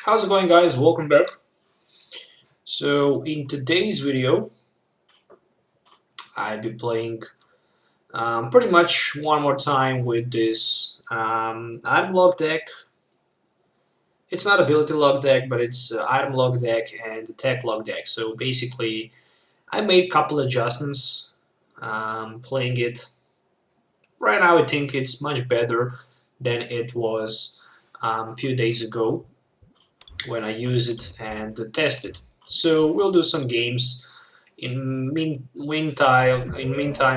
How's it going, guys? Welcome back. So in today's video I'll be playing pretty much one more time with this item log deck. It's not ability log deck, but it's item log deck and attack log deck. So basically I made a couple adjustments playing it. Right now I think it's much better than it was a few days ago when I use it and test it. So we'll do some games. In meantime,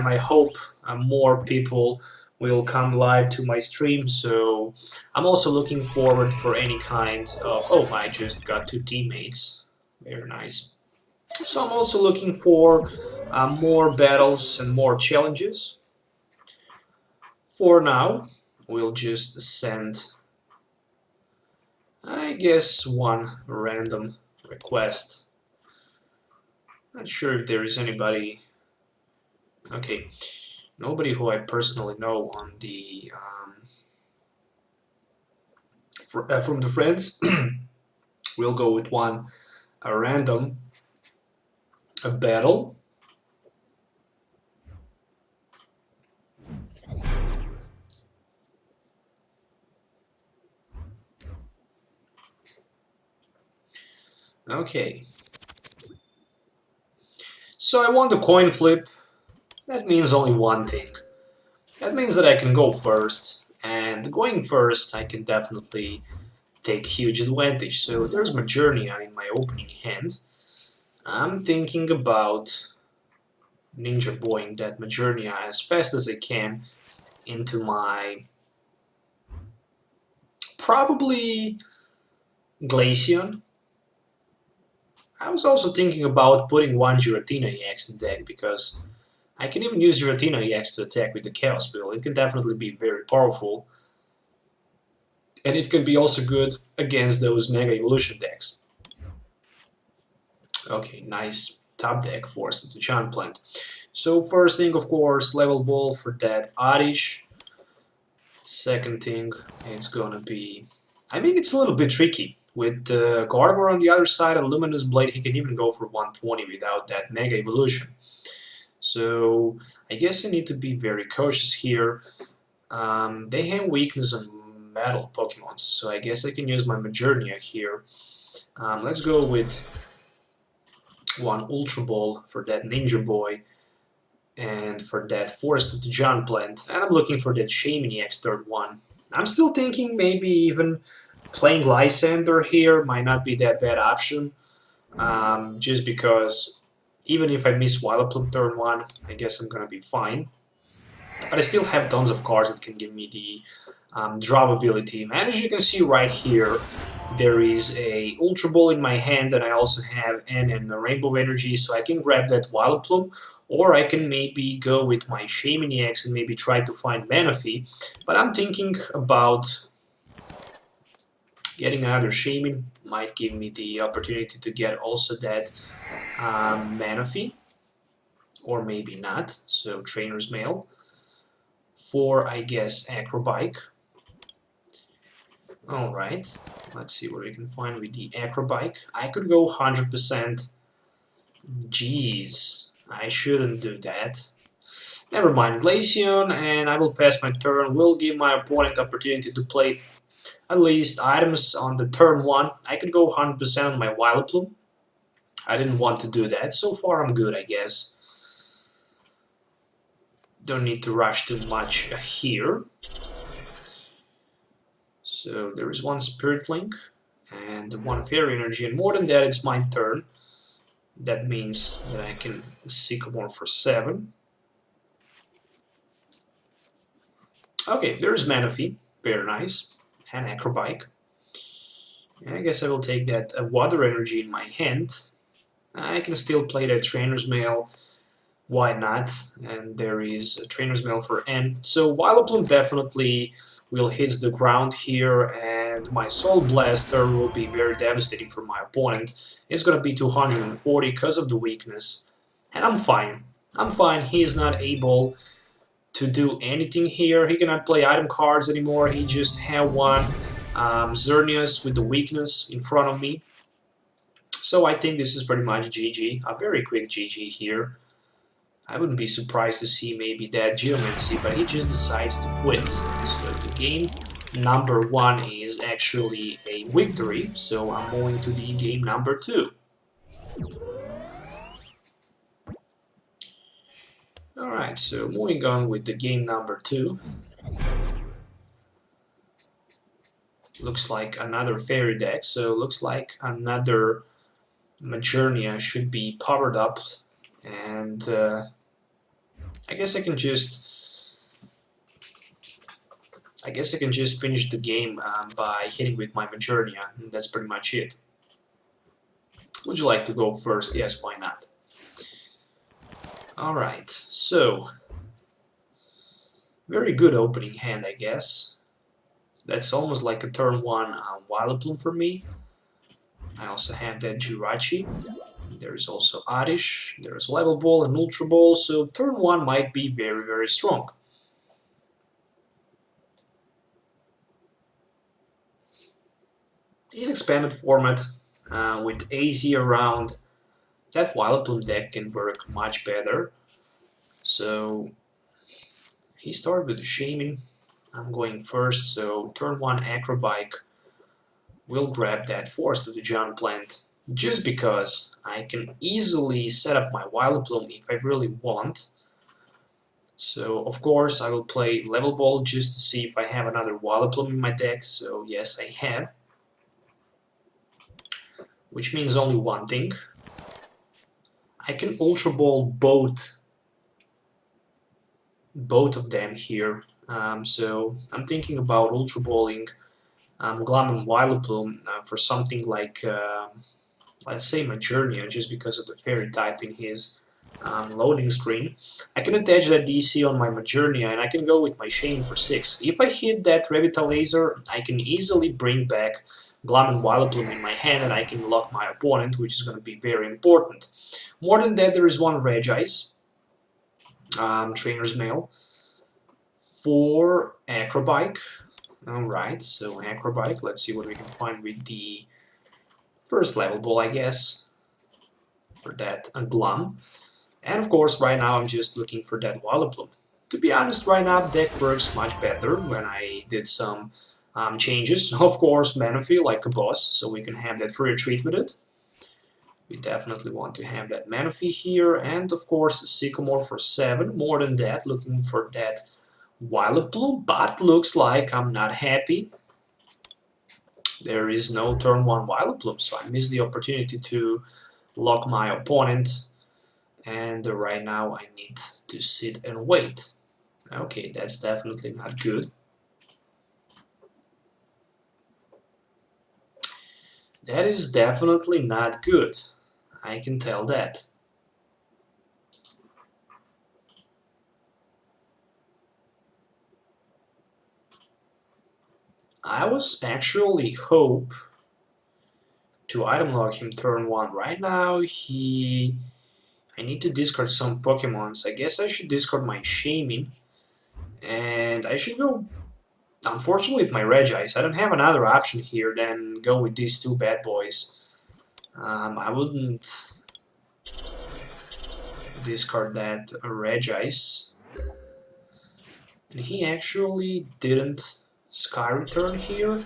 I hope more people will come live to my stream. So I'm also looking forward for any kind of. Oh, I just got two teammates. Very nice. So I'm also looking for more battles and more challenges. For now, we'll just send, I guess, one random request. Not sure if there is anybody. Okay, nobody who I personally know on the from the friends. We'll go with one random battle. Okay. So I want the coin flip. That means only one thing. That means that I can go first, and going first I can definitely take huge advantage. So there's Magearna in my opening hand. I'm thinking about Ninja Boying that Magearna as fast as I can into my probably Glaceon. I was also thinking about putting one Jirachi-EX in deck because I can even use Jirachi-EX to attack with the Chaos Wheel. It can definitely be very powerful. And it can be also good against those Mega Evolution decks. Okay, nice top deck forced into Giant Plant. So first thing, of course, Level Ball for that Oddish. Second thing, it's gonna be... I mean, it's a little bit tricky. With Gardevoir on the other side and Luminous Blade, he can even go for 120 without that Mega Evolution. So I guess I need to be very cautious here. They have weakness on metal Pokemon, so I guess I can use my Magearna here. Let's go with one Ultra Ball for that Ninja Boy and for that Forest of the Giant Plant. And I'm looking for that Shaymin-EX third one. I'm still thinking maybe even playing Lysandre here might not be that bad option, just because even if I miss Vileplume turn 1, I guess I'm gonna be fine. But I still have tons of cards that can give me the draw ability. And as you can see right here, there is a Ultra Ball in my hand, and I also have N and a Rainbow Energy, so I can grab that Vileplume, or I can maybe go with my Shaymin-EX and maybe try to find Manaphy. But I'm thinking about getting another Shaymin. Might give me the opportunity to get also that Manaphy, or maybe not. So Trainers Mail for, I guess, Acro Bike. Alright, let's see what we can find with the Acro Bike. I could go 100%. Jeez, I shouldn't do that. Never mind, Glaceon, and I will pass my turn. Will give my opponent opportunity to play at least items on the turn 1. I could go 100% on my Vileplume. I didn't want to do that. So far I'm good, I guess. Don't need to rush too much here. So there is one Spirit Link and one Fairy Energy, and more than that it's my turn. That means that I can Sycamore for 7. Okay, there's Manaphy, very nice. And Acro Bike. And I guess I will take that Water Energy in my hand. I can still play that Trainer's Mail. Why not? And there is a Trainer's Mail for N. So Vileplume definitely will hit the ground here, and my Soul Blaster will be very devastating for my opponent. It's gonna be 240 because of the weakness. And I'm fine. I'm fine. He is not able to do anything here. He cannot play item cards anymore. He just had one Xerneas with the weakness in front of me. So I think this is pretty much GG, a very quick GG here. I wouldn't be surprised to see maybe that Geomancy, but he just decides to quit. So the game number 1 is actually a victory, so I'm moving to the game number 2. Alright, so moving on with the game number 2. Looks like another fairy deck, so looks like another Magearna should be powered up, and I guess I can just finish the game by hitting with my Magearna, and that's pretty much it. Would you like to go first? Yes, why not? Alright, so very good opening hand, I guess. That's almost like a turn 1 Vileplume for me. I also have that Jirachi. There is also Oddish. There is Level Ball and Ultra Ball, so turn 1 might be very, very strong. In expanded format, with AZ around, that Vileplume deck can work much better. So he started with the Shaymin. I'm going first, so turn 1 Acro Bike will grab that Force to the Giant Plant, just because I can easily set up my Vileplume if I really want. So of course I will play Level Ball just to see if I have another Vileplume in my deck, so yes I have. Which means only one thing. I can Ultra Ball both of them here, so I'm thinking about Ultra Balling Gloom and Vileplume for something like, let's say Magearna, just because of the fairy type in his loading screen. I can attach that DC on my Magearna and I can go with my Shaymin for 6. If I hit that Revitalizer, I can easily bring back Gloom and Vileplume in my hand and I can lock my opponent, which is going to be very important. More than that, there is one Regice, Trainers Mail, for Acro Bike. Alright, so Acro Bike, let's see what we can find with the first Level Ball, I guess, for that Gloom. And of course, right now I'm just looking for that Vileplume. To be honest, right now the deck works much better when I did some changes. Of course, Manaphy like a boss, so we can have that free retreat with it. We definitely want to have that Manaphy here, and of course Sycamore for 7. More than that, looking for that Vileplume, but looks like I'm not happy. There is no turn 1 Vileplume, so I missed the opportunity to lock my opponent, and right now I need to sit and wait. Okay, that's definitely not good. That is definitely not good. I can tell that. I was actually hope to item lock him turn 1. Right now I need to discard some Pokemons. I guess I should discard my Shaymin, and I should go, unfortunately, with my Regice. I don't have another option here than go with these two bad boys. I wouldn't discard that Regice. And he actually didn't Sky Return here.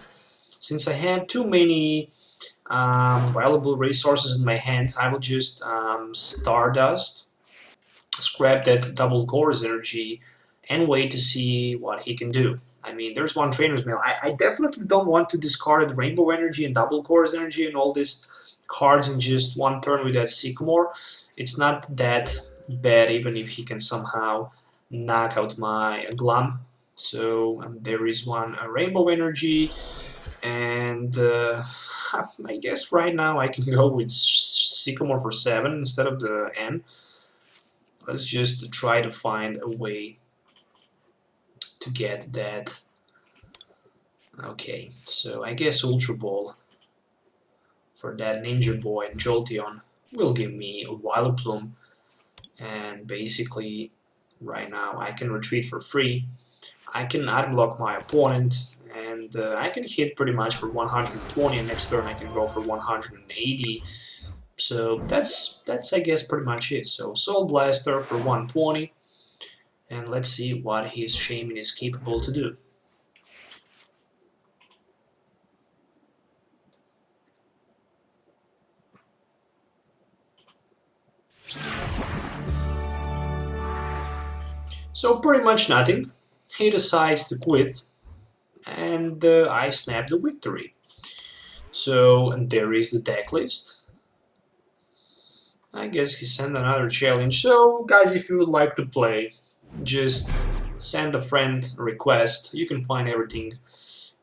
Since I have too many valuable resources in my hand, I will just Stardust, scrap that double Core's energy, and wait to see what he can do. I mean, there's one Trainer's Mail. I definitely don't want to discard Rainbow Energy and double Core's energy and all these cards in just one turn with that Sycamore. It's not that bad, even if he can somehow knock out my Gloom. So there is one Rainbow Energy, and I guess right now I can go with Sycamore for 7 instead of the N. Let's just try to find a way to get that. Okay, so I guess Ultra Ball for that Ninja Boy and Jolteon will give me a Vileplume, and basically right now I can retreat for free. I can item lock my opponent, and I can hit pretty much for 120, and next turn I can go for 180. So that's I guess pretty much it. So Soul Blaster for 120, and let's see what his Shaymin is capable to do. So pretty much nothing. He decides to quit, and I snap the victory. So there is the deck list. I guess he sent another challenge. So guys, if you would like to play, just send a friend request. You can find everything,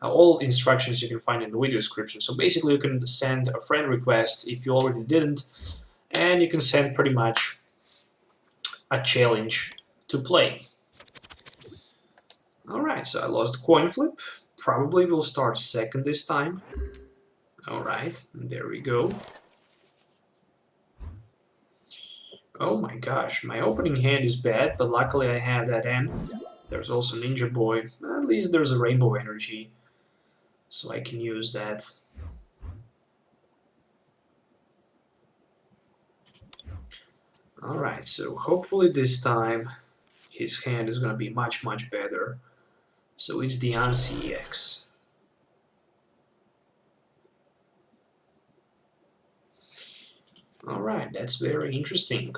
all instructions you can find in the video description. So basically you can send a friend request if you already didn't, and you can send pretty much a challenge to play. Alright, so I lost the coin flip. Probably will start second this time. Alright, there we go. Oh my gosh, my opening hand is bad, but luckily I have that end. There's also Ninja Boy. At least there's a Rainbow Energy, so I can use that. Alright, so hopefully this time his hand is gonna be much better. So it's the EX. Alright, that's very interesting.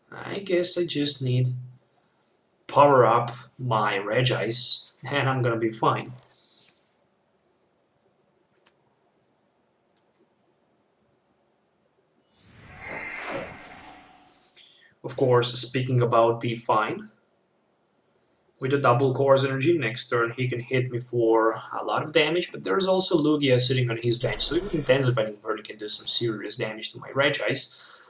I guess I just need power up my Regice and I'm gonna be fine. Of course, speaking about be fine, with a double Course Energy next turn he can hit me for a lot of damage, but there's also Lugia sitting on his bench, so even Intensifying Burn can do some serious damage to my Regice.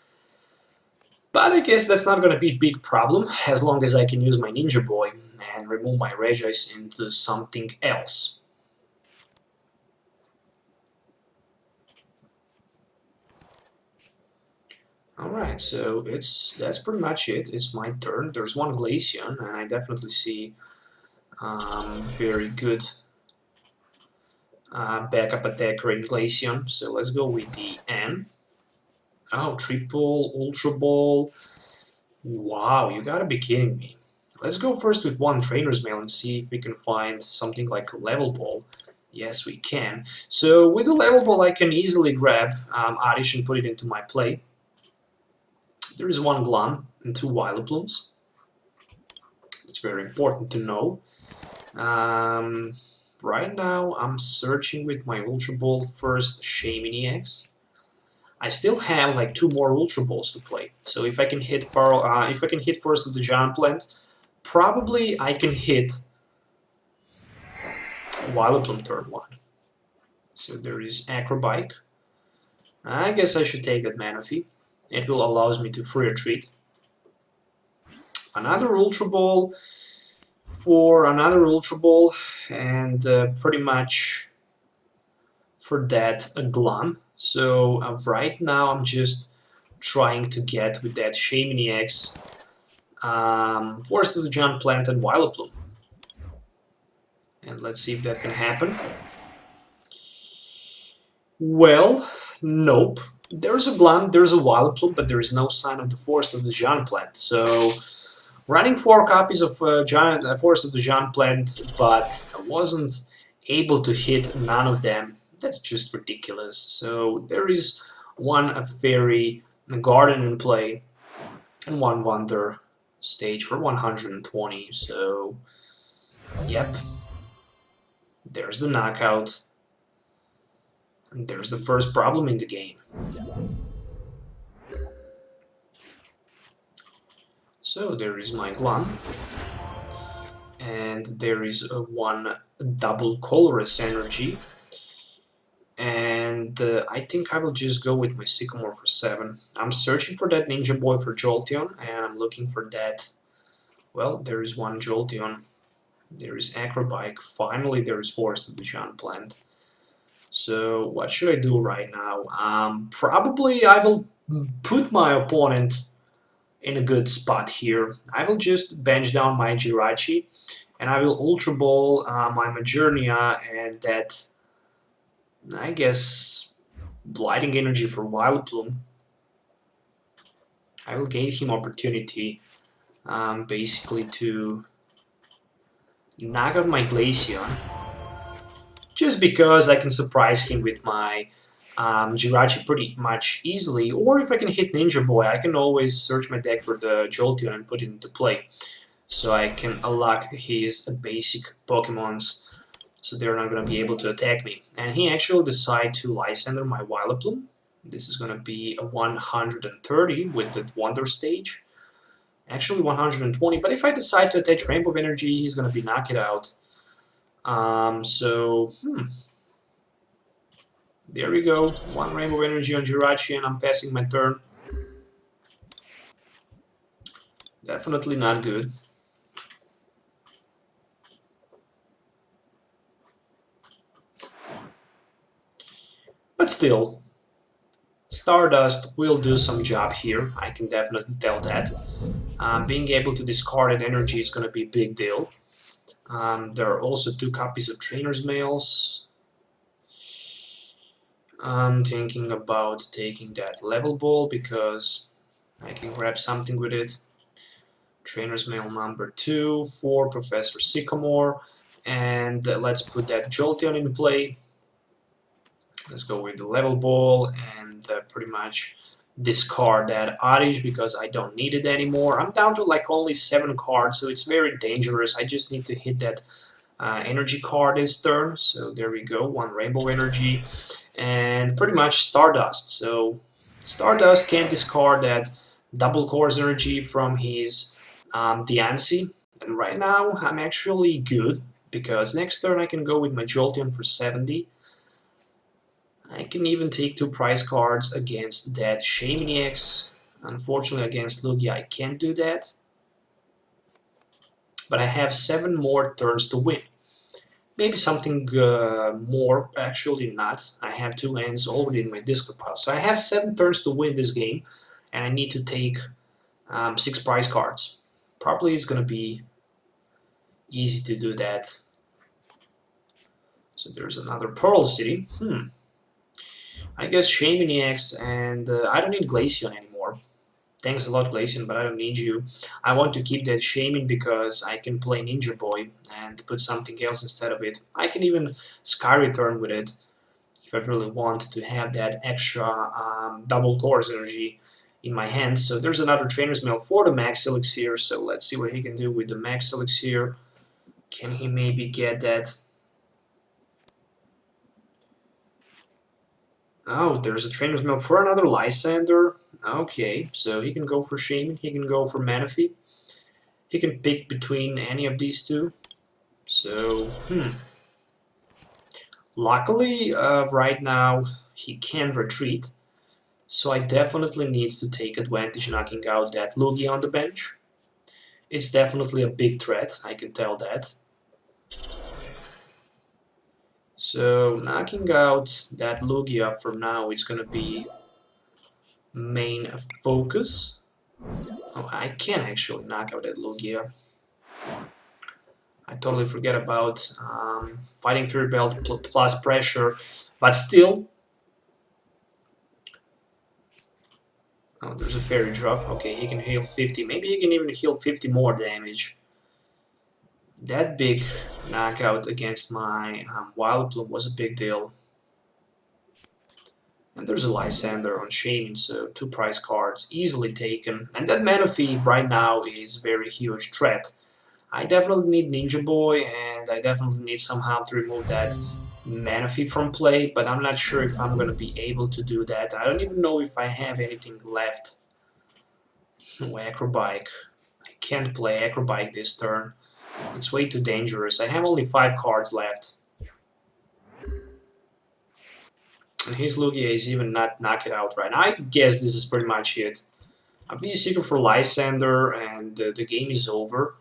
But I guess that's not gonna be a big problem, as long as I can use my Ninja Boy and remove my Regice into something else. Alright, so that's pretty much it. It's my turn. There's one Glaceon, and I definitely see very good backup attacker in Glaceon. So let's go with the N. Oh, triple, Ultra Ball. Wow, you gotta be kidding me. Let's go first with one Trainers Mail and see if we can find something like a Level Ball. Yes, we can. So with the Level Ball, I can easily grab Oddish and put it into my play. There is one Gloom and two Vileplumes. It's very important to know. Right now, I'm searching with my Ultra Ball first Shaymin-EX. I still have like two more Ultra Balls to play. So if I can hit if I can hit first of the Giant Plant, probably I can hit Vileplume turn one. So there is Acro Bike. I guess I should take that Manaphy. It will allows me to free retreat. Another Ultra Ball for another Ultra Ball, and pretty much for that a Gloom. So right now I'm just trying to get with that Shaymin-EX Force to the Giant Plant and Vileplume. And let's see if that can happen. Well, nope. There's a Gloom, there's a Vileplume, but there is no sign of the Force of the Giant Plant. So, running 4 copies of Force of the Giant Plant, but I wasn't able to hit none of them. That's just ridiculous. So, there is one Fairy Garden in play, and one Wonder stage for 120. So, yep. There's the knockout. And there's the first problem in the game. So there is my Gloom, and there is one double Colorless energy, and I think I will just go with my Sycamore for 7. I'm searching for that Ninja Boy for Jolteon, and I'm looking for that. Well, there is one Jolteon, there is Acro Bike, finally there is Force of the Giant Plant. So what should I do right now? Probably I will put my opponent in a good spot here. I will just bench down my Jirachi And I will Ultra Ball my Magearna and that, I guess, Blighting Energy for Vileplume. I will give him opportunity basically to knock out my Glaceon, just because I can surprise him with my Jirachi pretty much easily, or if I can hit Ninja Boy, I can always search my deck for the Jolteon and put it into play. So I can unlock his basic Pokemons, so they're not going to be able to attack me. And he actually decided to Lysandre my Vileplume. This is going to be a 130 with the Wonder Stage. Actually 120, but if I decide to attach Rainbow Energy, he's going to be knocked out. There we go. One Rainbow Energy on Jirachi and I'm passing my turn. Definitely not good. But still, Stardust will do some job here. I can definitely tell that. Being able to discard that energy is going to be a big deal. There are also 2 copies of Trainers Mails. I'm thinking about taking that Level Ball because I can grab something with it. Trainers Mail number 2 for Professor Sycamore. And let's put that Jolteon in play. Let's go with the Level Ball and pretty much discard that Oddish because I don't need it anymore. I'm down to like only 7 cards, so it's very dangerous. I just need to hit that energy card this turn. So there we go, 1 Rainbow Energy and pretty much Stardust. So Stardust can discard that double course energy from his Diancie. And right now I'm actually good because next turn I can go with my Jolteon for 70. I can even take 2 prize cards against that Shaymin-EX. Unfortunately against Lugia I can't do that. But I have 7 more turns to win. Maybe something more, actually not. I have 2 ends already in my discard pile. So I have 7 turns to win this game. And I need to take 6 prize cards. Probably it's going to be easy to do that. So there's another Pearl City. I guess Shaymin-EX and I don't need Glaceon anymore. Thanks a lot, Glaceon, but I don't need you. I want to keep that Shaymin because I can play Ninja Boy and put something else instead of it. I can even Sky Return with it if I really want to have that extra double course energy in my hand. So there's another Trainer's Mail for the Max Elixir, so let's see what he can do with the Max Elixir. Can he maybe get that? Oh, there's a Trainer's Mail for another Lysandre. Okay, so he can go for Shaymin, he can go for Manaphy. He can pick between any of these 2. So, Luckily, right now, he can retreat. So I definitely need to take advantage knocking out that Lugia on the bench. It's definitely a big threat, I can tell that. So knocking out that Lugia for now is gonna be main focus. Oh, I can actually knock out that Lugia. I totally forget about Fighting Fury Belt plus pressure, but still. Oh, there's a Fairy Drop. Okay, he can heal 50. Maybe he can even heal 50 more damage. That big knockout against my Vileplume was a big deal. And there's a Lysandre on Shaymin, so 2 prize cards easily taken. And that Manaphy right now is a very huge threat. I definitely need Ninja Boy, and I definitely need somehow to remove that Manaphy from play, but I'm not sure if I'm going to be able to do that. I don't even know if I have anything left. Acro Bike. I can't play Acro Bike this turn. It's way too dangerous. I have only 5 cards left. And his Lugia is even not knocked out right now. I guess this is pretty much it. I'll be a secret for Lysandre and the game is over.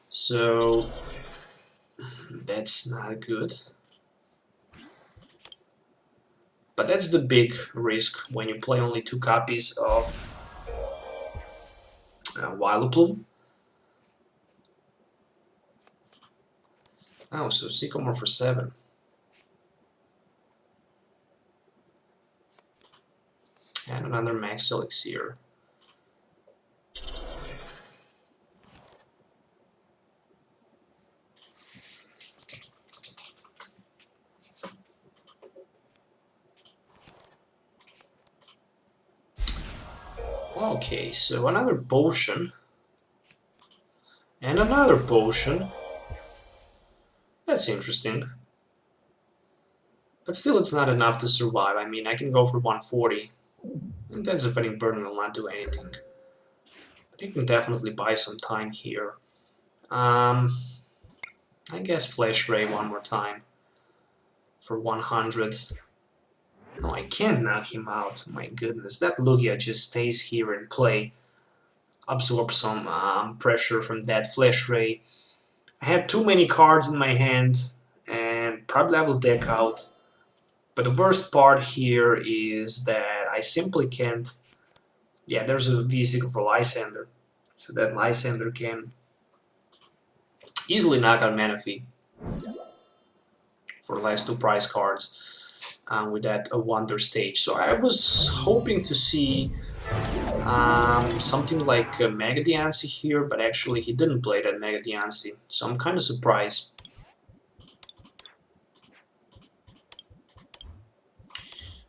So that's not good. But that's the big risk when you play only 2 copies of Vileplume. Oh, so Sycamore for 7. And another Max Elixir. Okay, so another potion. And another potion. That's interesting. But still, it's not enough to survive. I mean, I can go for 140. And then Defending Burden will not do anything. But you can definitely buy some time here. I guess Flash Ray one more time. For 100. No, I can't knock him out. My goodness, that Lugia just stays here and play. Absorb some pressure from that Flash Ray. I have too many cards in my hand, and probably I will deck out. But the worst part here is that I simply can't... Yeah, there's a V-Seeker for Lysandre. So that Lysandre can easily knock out Manaphy for the last 2 prize cards. With that a Wonder Stage. So I was hoping to see something like Mega Diancie here, but actually he didn't play that Mega Diancie, so I'm kind of surprised.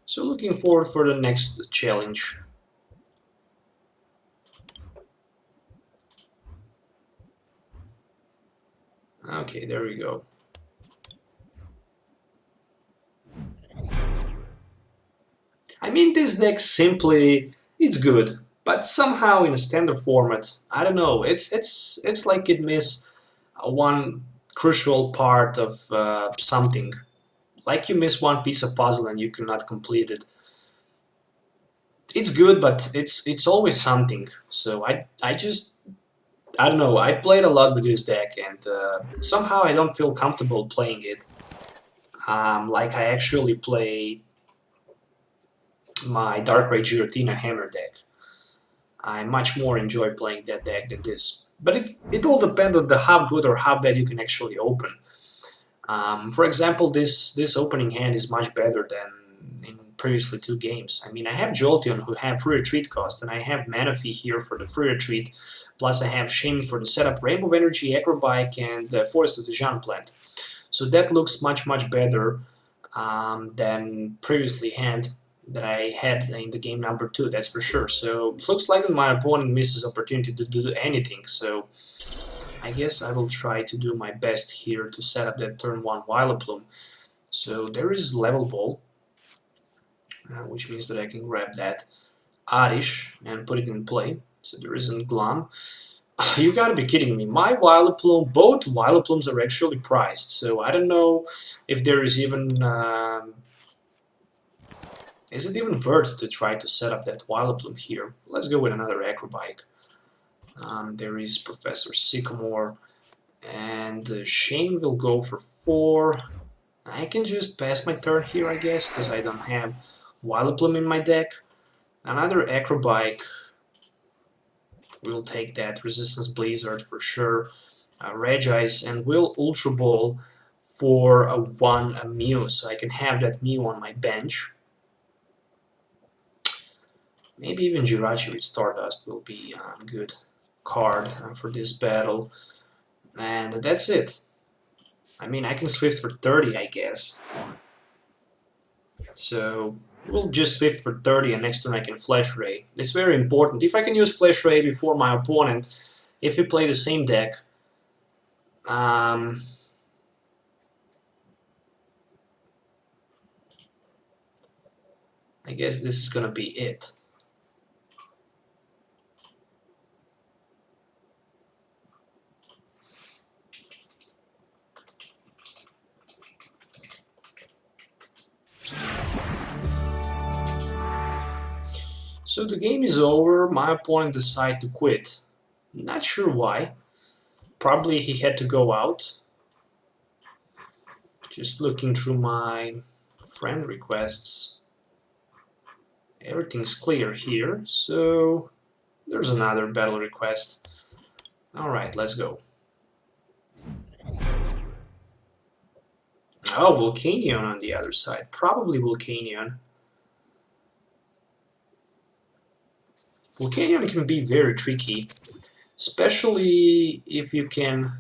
So looking forward for the next challenge. Okay, there we go. I mean, this deck simply, it's good, but somehow in a standard format, I don't know, it's like it missed one crucial part of something. Like you miss one piece of puzzle and you cannot complete it. It's good, but it's always something. So I don't know, I played a lot with this deck and somehow I don't feel comfortable playing it. Like I actually play my Darkrai Giratina Hammer deck. I much more enjoy playing that deck than this. But it all depends on the how good or how bad you can actually open. For example, this opening hand is much better than in previously 2 games. I mean, I have Jolteon who have free retreat cost, and I have Manaphy here for the free retreat, plus I have Shaymin for the setup, Rainbow Energy, Acro Bike, and Forest of the Giant Plant. So that looks much better than previously hand that I had in the game number 2, that's for sure. So it looks like my opponent misses opportunity to do anything, so I guess I will try to do my best here to set up that turn 1 Vileplume. So there is Level Ball, which means that I can grab that Oddish and put it in play. So there isn't Gloom. You gotta be kidding me. My Vileplume, both Vileplumes are actually priced, so I don't know if there is even... is it even worth to try to set up that Vileplume here? Let's go with another Acro Bike. There is Professor Sycamore, and Shane will go for 4. I can just pass my turn here, I guess, because I don't have Vileplume in my deck. Another Acro Bike. We'll take that Resistance Blizzard for sure. Regice, and we'll Ultra Ball for a 1 Mew, so I can have that Mew on my bench. Maybe even Jirachi with Stardust will be a good card for this battle. And that's it. I mean, I can Swift for 30, I guess. So we'll just Swift for 30 and next turn I can Flash Ray. It's very important. If I can use Flash Ray before my opponent, if we play the same deck, I guess this is gonna be it. So the game is over, my opponent decided to quit. Not sure why. Probably he had to go out. Just looking through my friend requests. Everything's clear here, so there's another battle request. Alright, let's go. Oh, Volcanion on the other side. Probably Volcanion. Volcanion can be very tricky, especially if you can...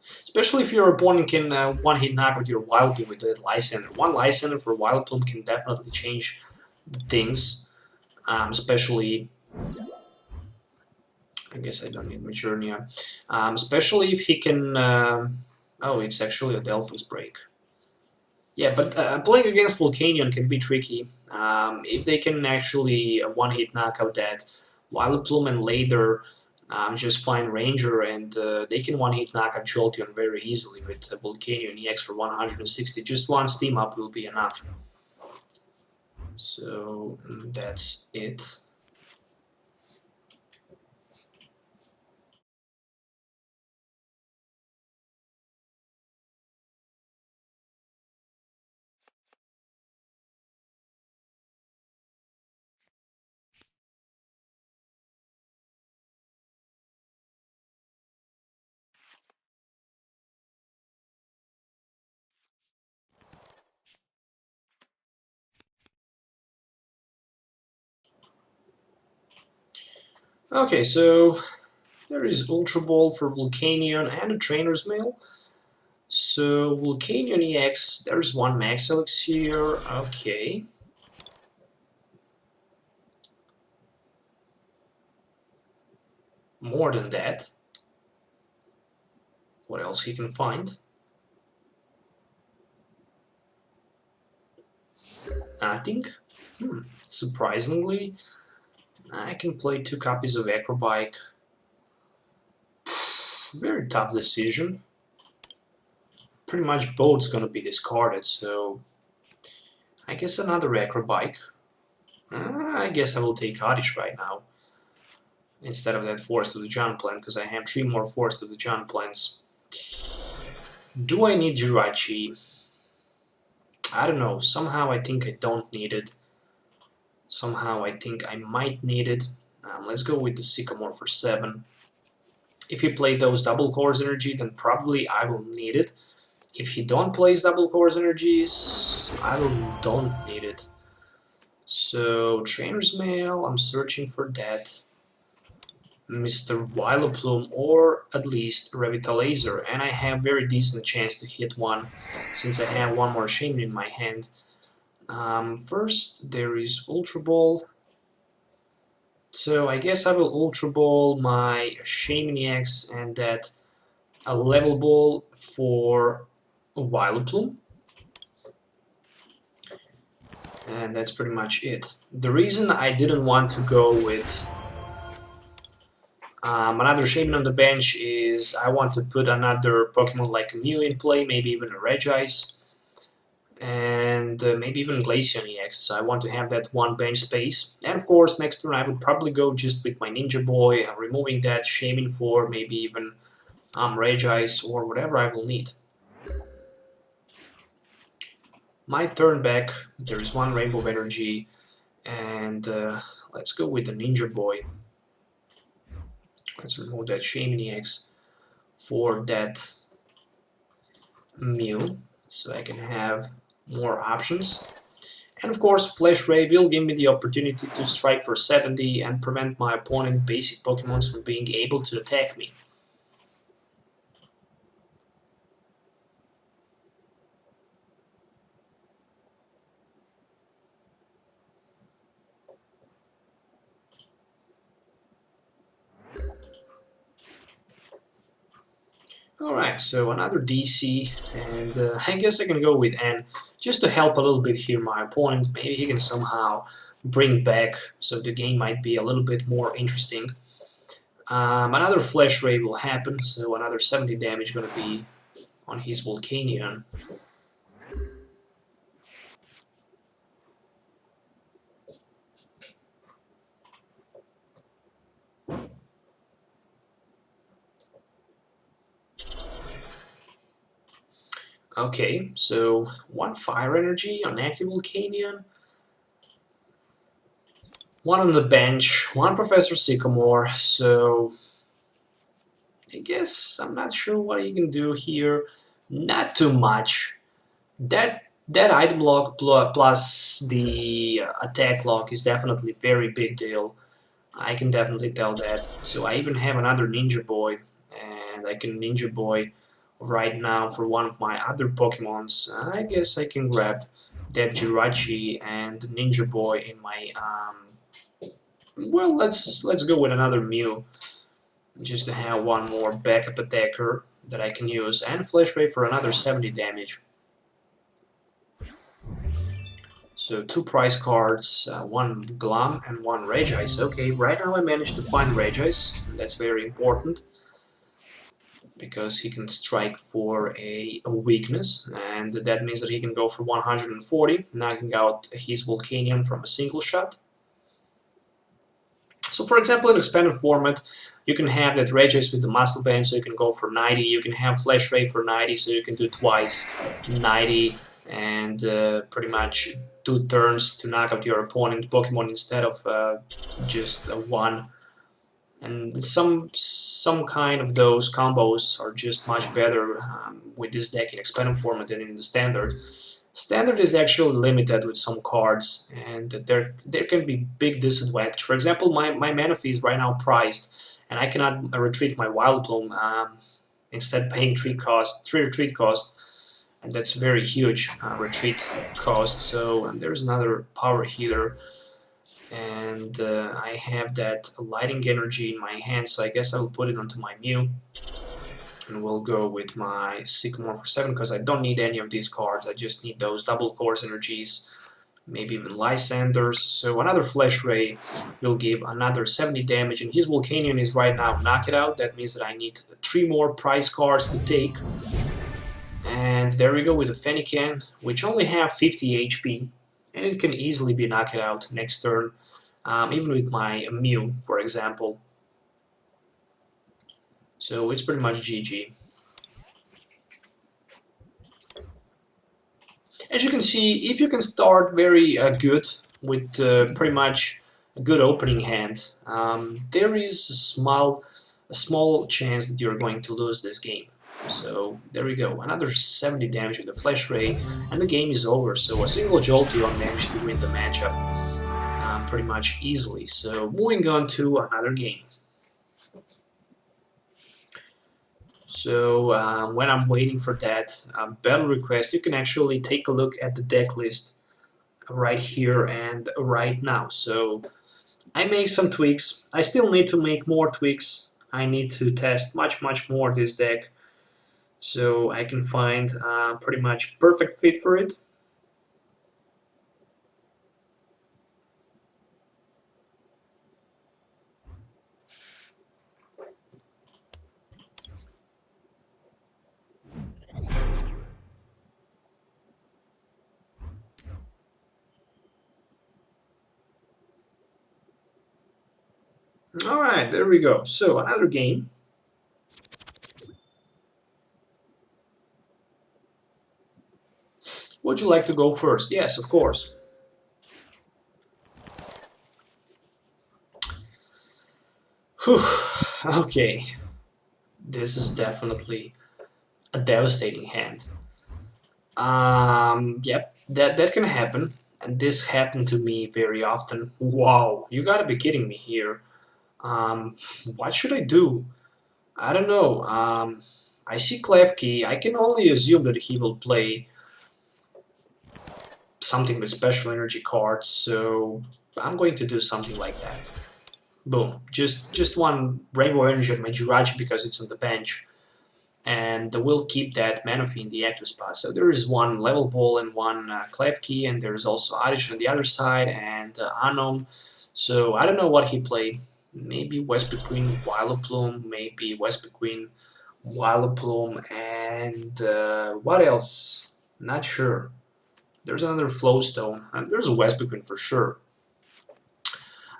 Especially if your opponent can one-hit knock with your Vileplume with the Lysandre. One Lysandre for Vileplume can definitely change things, especially... I guess I don't need Magearna. Especially if he can... oh, it's actually a Delphin's Break. Yeah, but playing against Volcanion can be tricky. If they can actually one-hit knock out that Vileplume and later just find Ranger, and they can one-hit knock out Jolteon very easily with Volcanion-EX for 160. Just one steam up will be enough. So that's it. Okay, so there is Ultra Ball for Volcanion and a Trainers Mail. So Volcanion-EX, there's one Max Elixir, okay. More than that. What else he can find? Nothing. Surprisingly, I can play 2 copies of Acro Bike. Very tough decision. Pretty much both's gonna be discarded, so I guess another Acro Bike. I guess I will take Oddish right now instead of that Forest of the Giant Plant, because I have 3 more Forest of the Giant Plants. Do I need Jirachi? I don't know. Somehow I think I don't need it. Somehow I think I might need it. Let's go with the Sycamore for 7. If he plays those double cores energy, then probably I will need it. If he don't plays double cores energies, I don't need it. So Trainer's Mail, I'm searching for that. Mr. Vileplume or at least Revitalizer, and I have very decent chance to hit one since I have one more Shaymin in my hand. First there is Ultra Ball, so I guess I will Ultra Ball my Shaymin-EX and that a Level Ball for Vileplume. And that's pretty much it. The reason I didn't want to go with another Shaymin on the bench is I want to put another Pokemon like a Mew in play, maybe even a Regice, and maybe even Glaceon-EX, so I want to have that one bench space. And of course, next turn I would probably go just with my Ninja Boy, removing that Shaymin for maybe even Regice or whatever I will need. My turn back, there is one Rainbow of Energy, and let's go with the Ninja Boy. Let's remove that Shaymin-EX for that Mew, so I can have more options. And of course, Flash Ray will give me the opportunity to strike for 70 and prevent my opponent basic Pokemon from being able to attack me. Alright, so another DC, and I guess I can go with N, just to help a little bit here my opponent. Maybe he can somehow bring back, so the game might be a little bit more interesting. Another Flash Ray will happen, so another 70 damage gonna be on his Volcanion. Okay, so one Fire Energy on active Volcanion, one on the bench, one Professor Sycamore, so I guess I'm not sure what you can do here. Not too much. That item lock plus the attack lock is definitely a very big deal. I can definitely tell that. So I even have another Ninja Boy, and I can Ninja Boy right now for one of my other Pokemons. I guess I can grab that Jirachi and Ninja Boy in my well, let's go with another Mew, just to have one more backup attacker that I can use, and Flash Ray for another 70 damage. So 2 prize cards, 1 Gloom and 1 Regice. Okay, right now I managed to find Regice, that's very important, because he can strike for a weakness, and that means that he can go for 140, knocking out his Volcanion from a single shot. So for example, in expanded format, you can have that Regice with the Muscle Band, so you can go for 90, you can have Flash Ray for 90, so you can do twice 90, and pretty much 2 turns to knock out your opponent Pokemon instead of just 1. And some kind of those combos are just much better with this deck in expanded format than in the standard. Standard is actually limited with some cards, and there can be big disadvantage. For example, my Manaphy is right now priced, and I cannot retreat my Vileplume, instead paying 3 retreat cost, and that's very huge retreat cost. So and there's another power healer, and I have that lighting energy in my hand, so I guess I will put it onto my Mew. And we'll go with my Sycamore for 7, because I don't need any of these cards, I just need those double course energies, maybe even Lysandres. So another Flash Ray will give another 70 damage, and his Volcanion is right now knock it out. That means that I need 3 more prize cards to take. And there we go with the Fennekin, which only have 50 HP, and it can easily be knocked out next turn, even with my Mew, for example. So it's pretty much GG. As you can see, if you can start very good with pretty much a good opening hand, there is a small chance that you're going to lose this game. So there we go, another 70 damage with the Flash Ray, and the game is over. So a single Jolteon managed to win the matchup pretty much easily. So moving on to another game. So when I'm waiting for that battle request, you can actually take a look at the deck list right here and right now. So I make some tweaks. I still need to make more tweaks. I need to test much more this deck, so I can find pretty much perfect fit for it. Alright, there we go. So another game. Would you like to go first? Yes, of course. Whew. Okay. This is definitely a devastating hand. Yep, that can happen. And this happened to me very often. Wow, you gotta be kidding me here. What should I do? I don't know. I see Klefki. I can only assume that he will play something with special energy cards, so I'm going to do something like that. Boom. Just one Rainbow Energy of my Jirachi because it's on the bench, and we'll keep that Manaphy in the active spot. So there is one Level Ball and one Klefki, and there's also Oddish on the other side, and Anom. So I don't know what he played. Maybe West between Vileplume, maybe West between Vileplume and what else? Not sure. There's another Flowstone, and there's a West between for sure.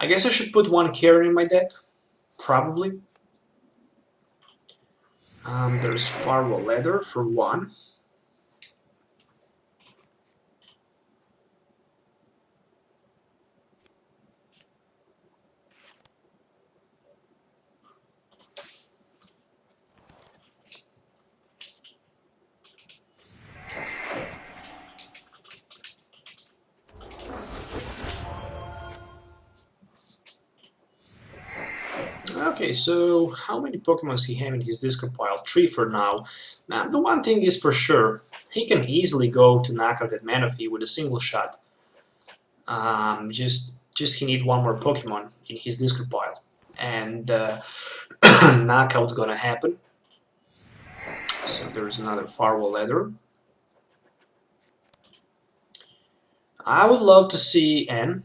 I guess I should put one Karen in my deck, probably. There's Farwell Leather for 1. Okay, so how many Pokemon he have in his discard pile? 3 for now. Now, the one thing is for sure, he can easily go to knock out that Manaphy with a single shot. Just he need one more Pokemon in his discard pile, and knockout gonna happen. So there is another Farewell Letter. I would love to see N.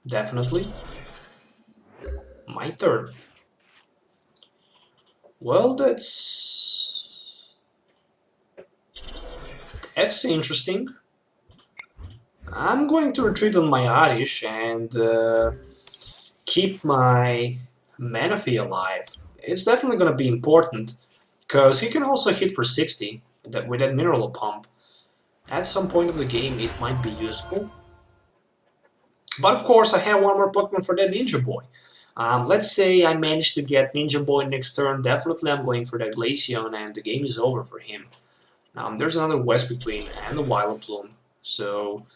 Definitely. My turn. Well, that's interesting. I'm going to retreat on my Oddish and keep my Manaphy alive. It's definitely going to be important, because he can also hit for 60 with that Mineral Pump. At some point of the game, it might be useful. But of course, I have one more Pokemon for that Ninja Boy. Let's say I manage to get Ninja Boy next turn, definitely I'm going for that Glaceon, and the game is over for him. There's another West Between and the Vileplume, so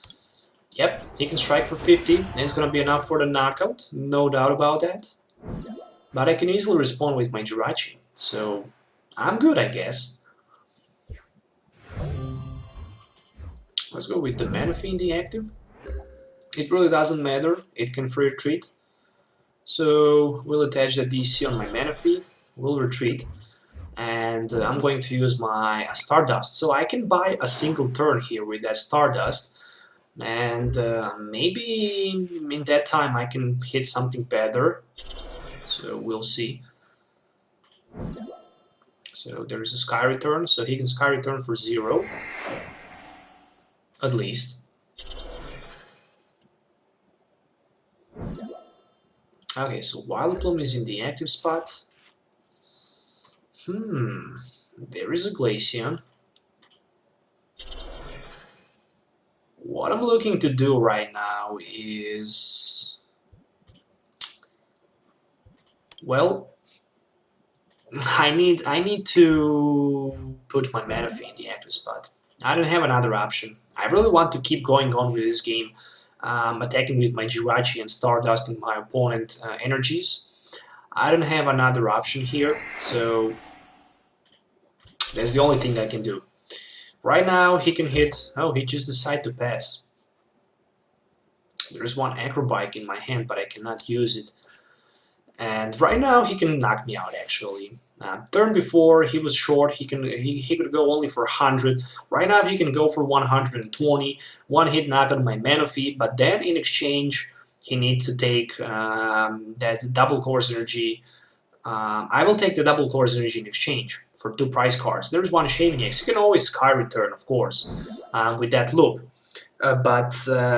yep, he can strike for 50, and it's gonna be enough for the knockout, no doubt about that. But I can easily respond with my Jirachi, so I'm good, I guess. Let's go with the Manaphy in the active. It really doesn't matter, it can free retreat. So we'll attach the DC on my Manaphy, we'll retreat, and I'm going to use my Stardust. So I can buy a single turn here with that Stardust, and maybe in that time I can hit something better. So we'll see. So there's a Sky Return, so he can Sky Return for 0, at least. Okay, so Vileplume is in the active spot. There is a Glaceon. What I'm looking to do right now is... well, I need to put my Manaphy in the active spot. I don't have another option. I really want to keep going on with this game, attacking with my Jirachi and Stardusting my opponent energies. I don't have another option here, so that's the only thing I can do. Right now he can hit... oh, he just decided to pass. There's one Acro Bike in my hand, but I cannot use it. And right now he can knock me out, actually. Turn before he was short, he could go only for 100. Right now he can go for 120. One hit knock on my Manaphy, but then in exchange he needs to take that double course energy. I will take the double course energy in exchange for 2 prize cards. There's one Shaymin-EX. You can always Sky Return, of course, with that loop. But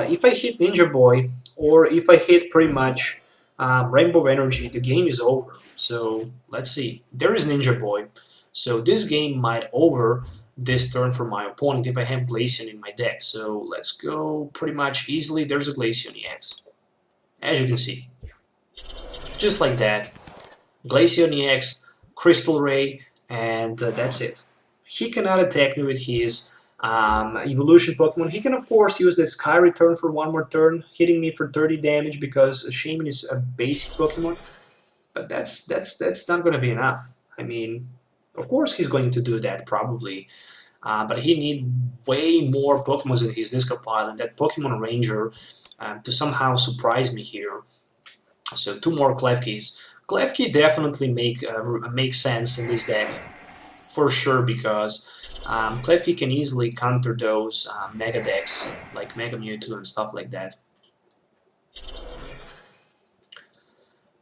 if I hit Ninja Boy, or if I hit pretty much Rainbow Energy, the game is over. So let's see. There is Ninja Boy. So this game might over this turn for my opponent if I have Glaceon in my deck. So let's go pretty much easily. There's a Glaceon-EX. As you can see. Just like that. Glaceon-EX, Crystal Ray, and that's it. He cannot attack me with his evolution Pokemon. He can of course use that Sky Return for 1 more turn, hitting me for 30 damage because Shaymin is a basic Pokemon. But that's not going to be enough. I mean, of course he's going to do that probably, but he needs way more Pokemon in his discard pile, and that Pokemon Ranger to somehow surprise me here. So 2 more Klefkis. Klefki definitely makes sense in this deck, for sure, because Klefki can easily counter those Mega decks, like Mega Mewtwo and stuff like that.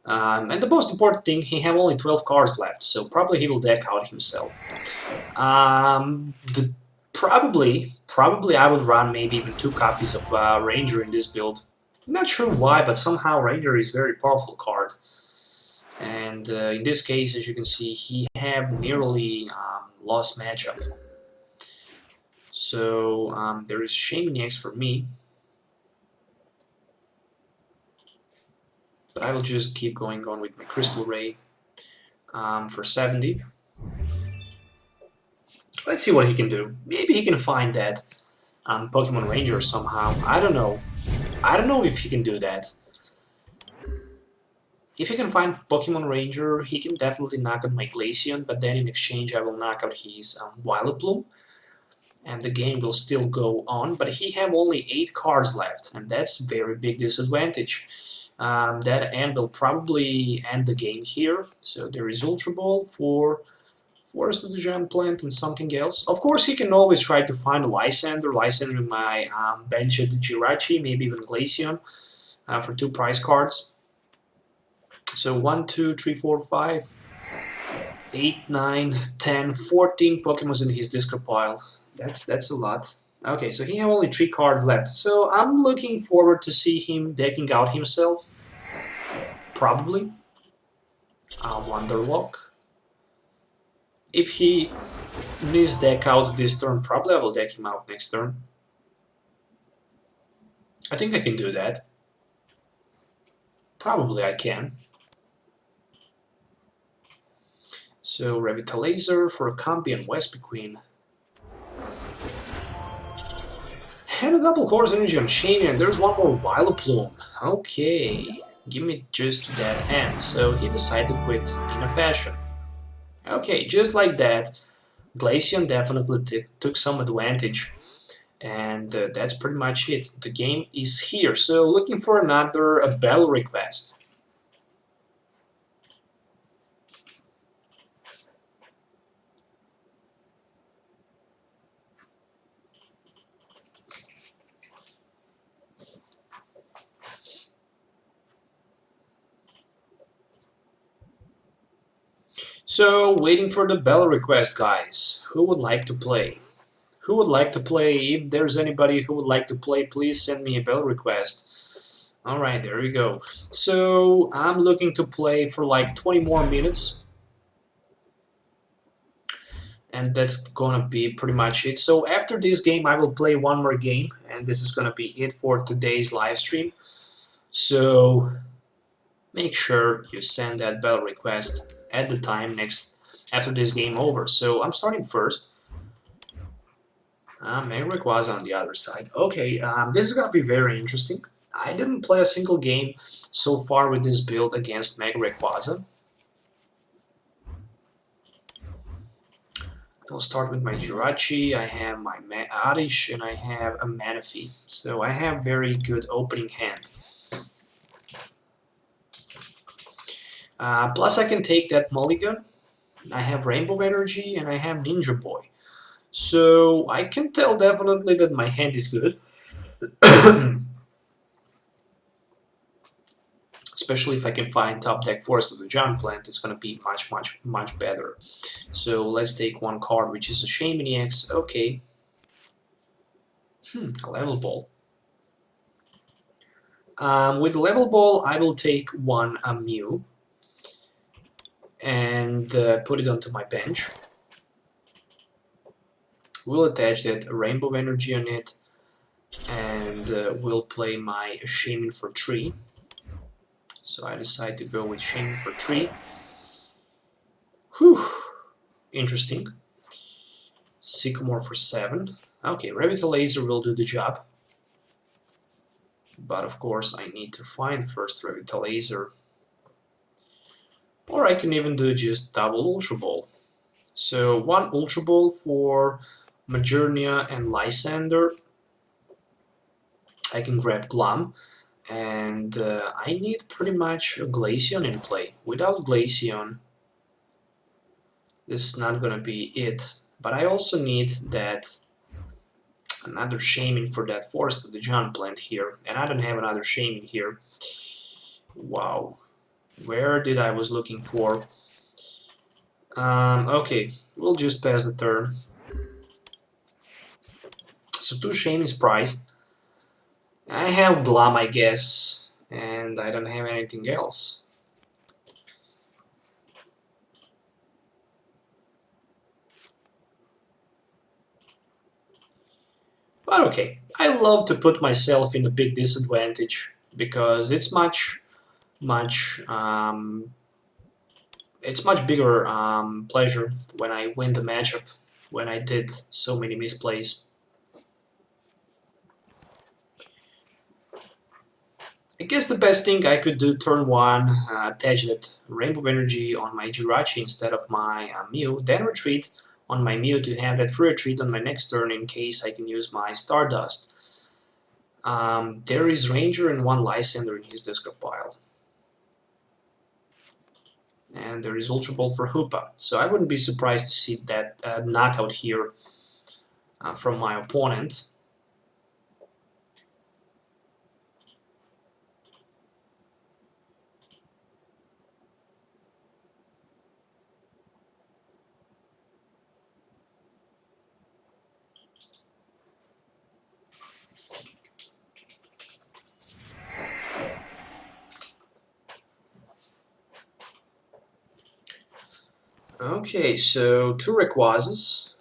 And the most important thing, he have only 12 cards left, so probably he will deck out himself. Probably I would run maybe even 2 copies of Ranger in this build. Not sure why, but somehow Ranger is a very powerful card. And in this case, as you can see, he have nearly lost matchup. So there is Shaymin-EX for me. But I will just keep going on with my Crystal Ray for 70. Let's see what he can do. Maybe he can find that Pokemon Ranger somehow. I don't know. I don't know if he can do that. If he can find Pokemon Ranger, he can definitely knock out my Glaceon, but then in exchange I will knock out his Vileplume, and the game will still go on, but he have only 8 cards left, and that's a very big disadvantage. That end will probably end the game here, so there is Ultra Ball for Forest of the Giant Plant and something else. Of course, he can always try to find a Lysandre in my bench at the Jirachi, maybe even Glaceon for 2 prize cards. So 1, 2, 3, 4, 5, 8, 9, 10, 14 Pokemons in his discard pile. That's a lot. Okay, so he has only 3 cards left. So I'm looking forward to see him decking out himself. Probably. Wonderlock. If he misdeck out this turn, probably I will deck him out next turn. I think I can do that. Probably I can. So Revitalizer for Combi and Vespiquen. And a double course energy on Shaymin, and there's one more Vileplume. Okay, give me just that end. So he decided to quit in a fashion. Okay, just like that, Glaceon definitely took some advantage. And that's pretty much it. The game is here. So looking for another battle request. So, waiting for the bell request, guys. Who would like to play? Who would like to play? If there's anybody who would like to play, please send me a bell request. Alright, there we go. So, I'm looking to play for like 20 more minutes. And that's gonna be pretty much it. So, after this game, I will play one more game. And this is gonna be it for today's live stream. So, make sure you send that bell request at the time after this game over. So I'm starting first. Magric was on the other side. Okay, this is gonna be very interesting. I didn't play a single game so far with this build against Magearna-EX. I'll start with my Jirachi, I have my Oddish, and I have a Manaphy. So I have very good opening hand. Plus I can take that mulligan. I have Rainbow Energy and I have Ninja Boy. So I can tell definitely that my hand is good. Especially if I can find top deck Forest of the Giant Plant, it's going to be much better. So let's take one card, which is a Shaymin-EX. Okay. A Level Ball. With Level Ball, I will take one Mew and put it onto my bench. We'll attach that Rainbow Energy on it, and we'll play my Shaymin for 3. So I decide to go with Shaymin for 3. Whew, interesting. Sycamore for 7. Okay, Revitalizer will do the job. But of course I need to find first Revitalizer. Or I can even do just double Ultra Ball. So one Ultra Ball for Magearna and Lysandre. I can grab Gloom. And I need pretty much a Glaceon in play. Without Glaceon, this is not gonna be it. But I also need that another Shaymin for that Forest of the Giant Plant here. And I don't have another Shaymin here. Wow. Where did I was looking for? Okay, we'll just pass the turn. So 2 Shaymins priced. I have Gloom, I guess, and I don't have anything else. But okay, I love to put myself in a big disadvantage because it's much bigger pleasure when I win the matchup, when I did so many misplays. I guess the best thing I could do turn 1, attach that Rainbow Energy on my Jirachi instead of my Mew, then retreat on my Mew to have that free retreat on my next turn in case I can use my Stardust. There is Ranger and 1 Lysandre in his discard pile. And there is Ultra Ball for Hoopa. So I wouldn't be surprised to see that knockout here from my opponent. Okay, so 2 Rayquazas.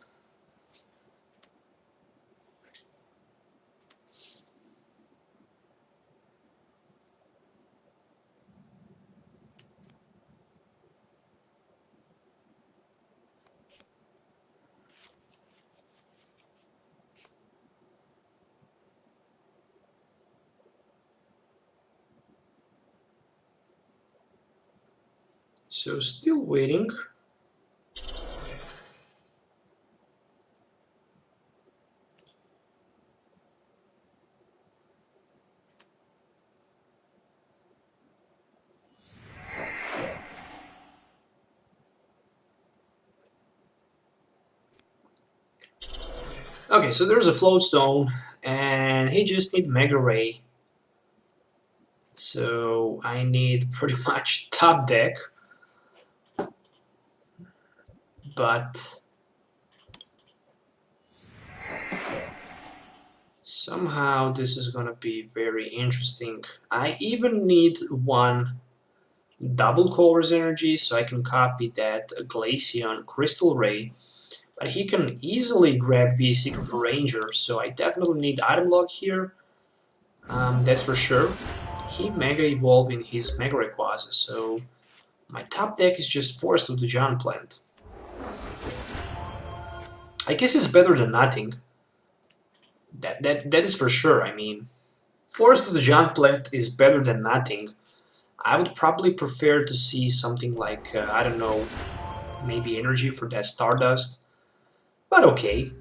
So still waiting. Okay, so there's a Float Stone, and he just needs Mega Ray. So I need pretty much top deck. But somehow this is gonna be very interesting. I even need 1 double Colorless energy so I can copy that Glaceon Crystal Ray. But he can easily grab V-Seeker for Ranger, so I definitely need item lock here. That's for sure. He Mega Evolve in his Mega Rayquaza, so my top deck is just forced to the Giant Plant. I guess it's better than nothing. That is for sure. I mean, forced to the Giant Plant is better than nothing. I would probably prefer to see something like, I don't know, maybe energy for that Stardust. But okay.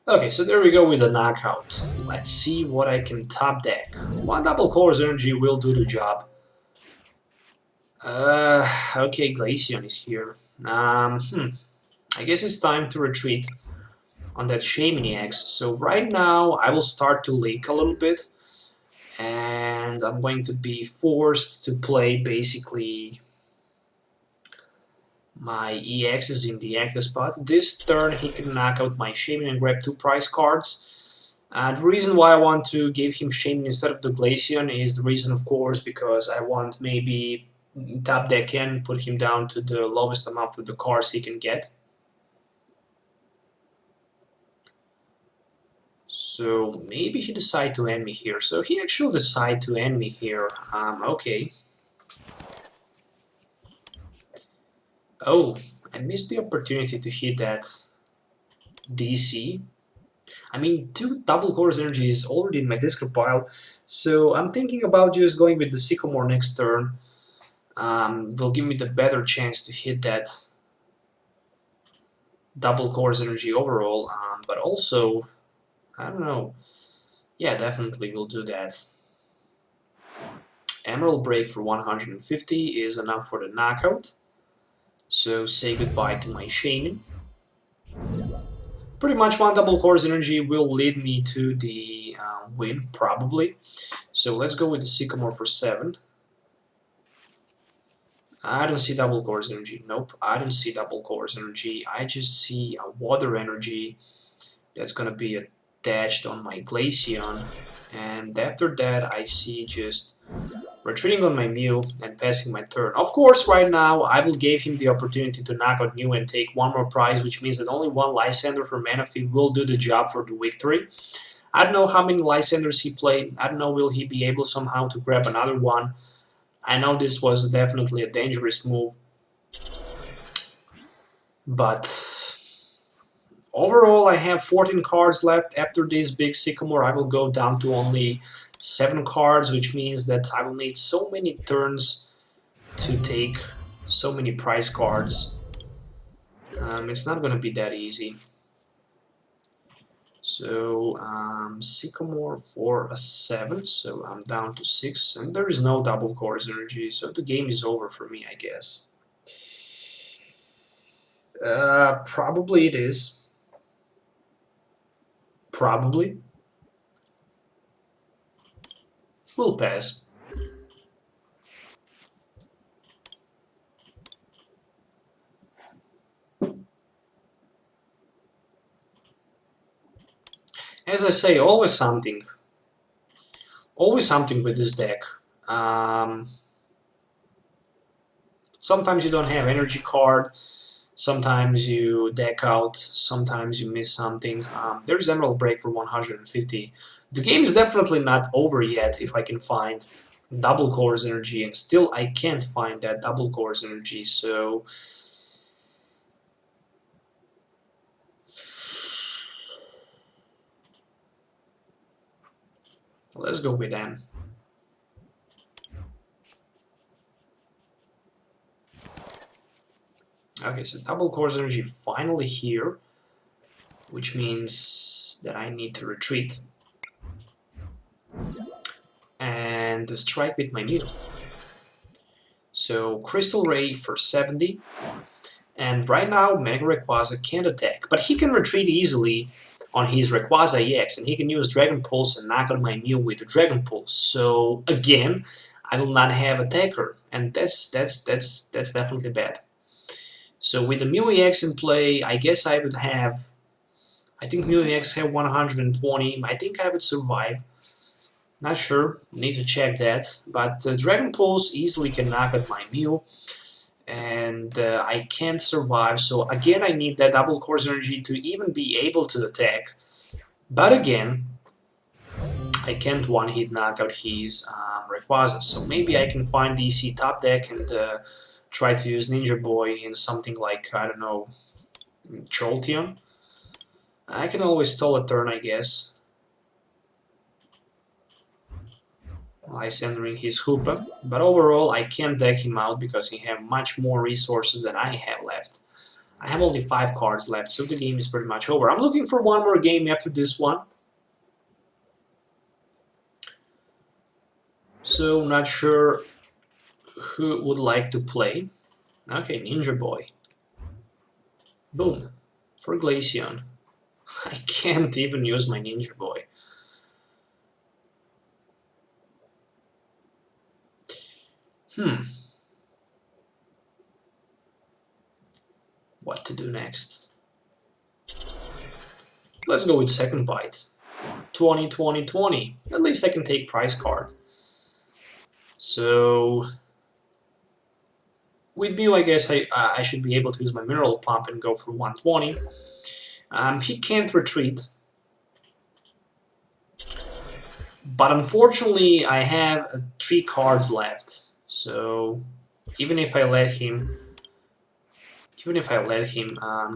Okay, so there we go with the knockout. Let's see what I can top deck. 1 double Colorless energy will do the job. Okay, Glaceon is here. I guess it's time to retreat on that Shaymin-EX. So right now I will start to leak a little bit, and I'm going to be forced to play basically my EXs in the active spot. This turn he can knock out my Shaymin and grab 2 prize cards. The reason why I want to give him Shaymin instead of the Glaceon is the reason, of course, because I want maybe top deck in, put him down to the lowest amount of the cards he can get. So maybe he decide to end me here. So he actually decide to end me here. Okay. Oh, I missed the opportunity to hit that DC. I mean, 2 double Colorless energy is already in my discard pile, so I'm thinking about just going with the Sycamore next turn. Will give me the better chance to hit that double Colorless energy overall, but also, I don't know. Yeah, definitely will do that. Emerald Break for 150 is enough for the knockout. So say goodbye to my Shaymin. Pretty much 1 double Colorless energy will lead me to the win, probably. So let's go with the Sycamore for 7. I don't see double Colorless energy. Nope, I don't see double Colorless energy. I just see a water energy that's gonna be attached on my Glaceon. And after that, I see just retreating on my Mew and passing my turn. Of course, right now, I will give him the opportunity to knock out Mew and take one more prize, which means that only one Lysandre for Manaphy will do the job for the victory. I don't know how many Lysandres he played. I don't know will he be able somehow to grab another one. I know this was definitely a dangerous move. But overall, I have 14 cards left. After this big Sycamore, I will go down to only 7 cards, which means that I will need so many turns to take so many prize cards. It's not going to be that easy. So Sycamore for a 7, so I'm down to 6, and there is no double course energy, so the game is over for me, I guess. Probably it is. Probably. We'll pass. As I say, always something. Always something with this deck. Sometimes you don't have energy card, sometimes you deck out, sometimes you miss something. There's Emerald Break for 150. The game is definitely not over yet if I can find double course energy, and still I can't find that double course energy, so let's go with them. Okay, so double course energy finally here, which means that I need to retreat and strike with my Mew. So Crystal Ray for 70, and right now Mega Rayquaza can't attack, but he can retreat easily on his Rayquaza EX, and he can use Dragon Pulse and knock out my Mew with the Dragon Pulse. So again, I will not have attacker, and that's definitely bad. So with the Mew EX in play, I guess I would have. I think Mew EX have 120. I think I would survive. Not sure. Need to check that. But Dragon Pulse easily can knock out my Mew, and I can't survive. So again, I need that double course energy to even be able to attack. But again, I can't one-hit knock out his Rayquaza. So maybe I can find DC top deck and try to use Ninja Boy in something like, I don't know, Jolteon. I can always stall a turn, I guess. Lysandre his Hoopa, but overall I can't deck him out because he has much more resources than I have left. I have only 5 cards left, so the game is pretty much over. I'm looking for one more game after this one. So not sure who would like to play. Okay, Ninja Boy. Boom. For Glaceon. I can't even use my Ninja Boy. What to do next? Let's go with second bite. 20, 20, 20. At least I can take prize card. So with Mew, I guess I should be able to use my Mineral Pump and go for 120. He can't retreat. But unfortunately, I have 3 cards left. So even if I let him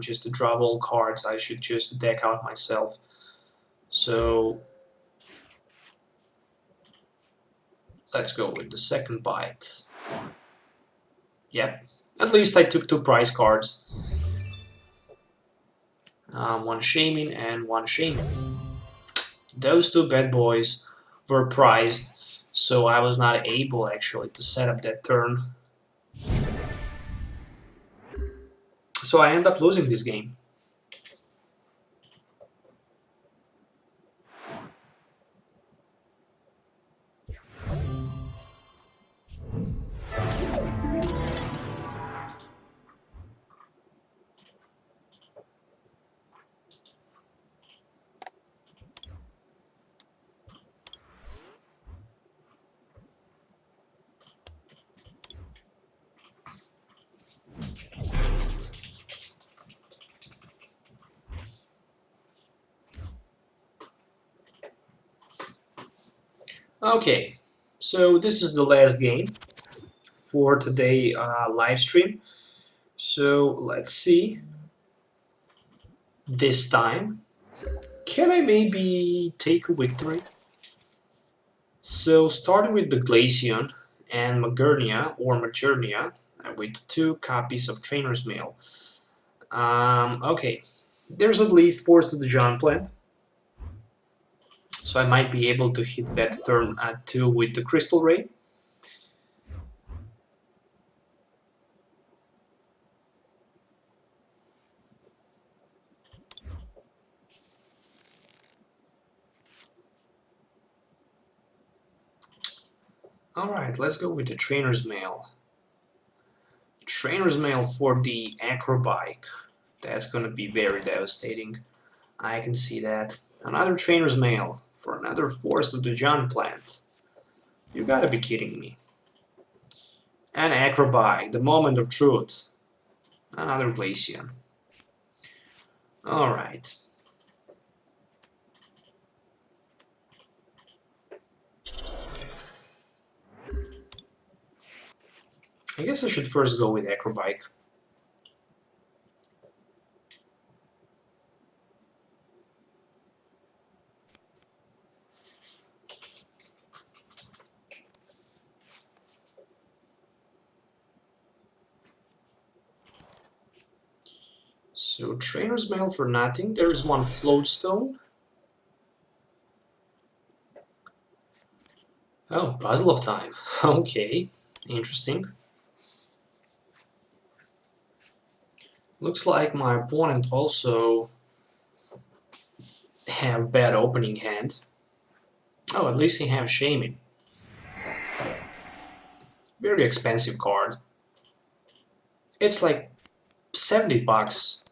just to draw all cards, I should just deck out myself. So let's go with the second bite. Yep, at least I took 2 prize cards. One Shaymin and one Shaymin. Those 2 bad boys were prized, so I was not able actually to set up that turn. So I end up losing this game. Okay, so this is the last game for today live stream. So let's see. This time, can I maybe take a victory? So starting with the Glaceon and Magearna with 2 copies of Trainers Mail. Okay, there's at least 4 to the Giant Plant, so I might be able to hit that turn at 2 with the Crystal Ray. Alright, let's go with the Trainer's Mail. Trainer's Mail for the Acro Bike. That's gonna be very devastating. I can see that. Another Trainer's Mail for another Force of the Giant Plant. You gotta be kidding me. An Acro Bike, the moment of truth. Another Glaceon. Alright. I guess I should first go with Acro Bike. So, Trainer's Mail for nothing. There is one Floatstone. Oh, Puzzle of Time. Okay, interesting. Looks like my opponent also have bad opening hand. Oh, at least he have Shaymin. Very expensive card. It's like 70 bucks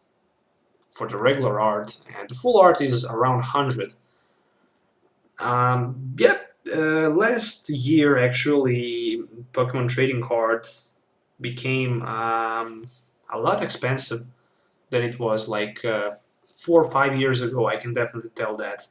for the regular art, and the full art is around 100. Yep, last year actually Pokemon trading card became a lot expensive than it was like 4 or 5 years ago. I can definitely tell that.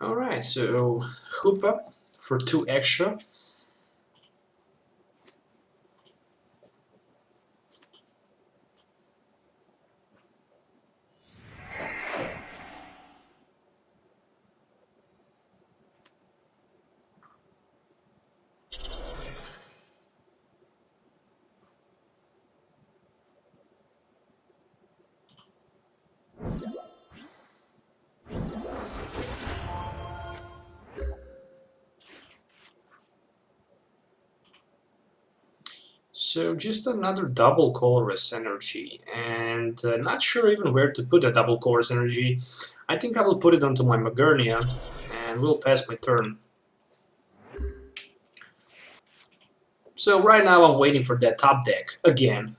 Alright, so Hoopa for 2 extra. So just another double Colorless energy, and not sure even where to put a double Colorless energy. I think I will put it onto my Magearna, and we'll pass my turn. So right now I'm waiting for that top deck, again.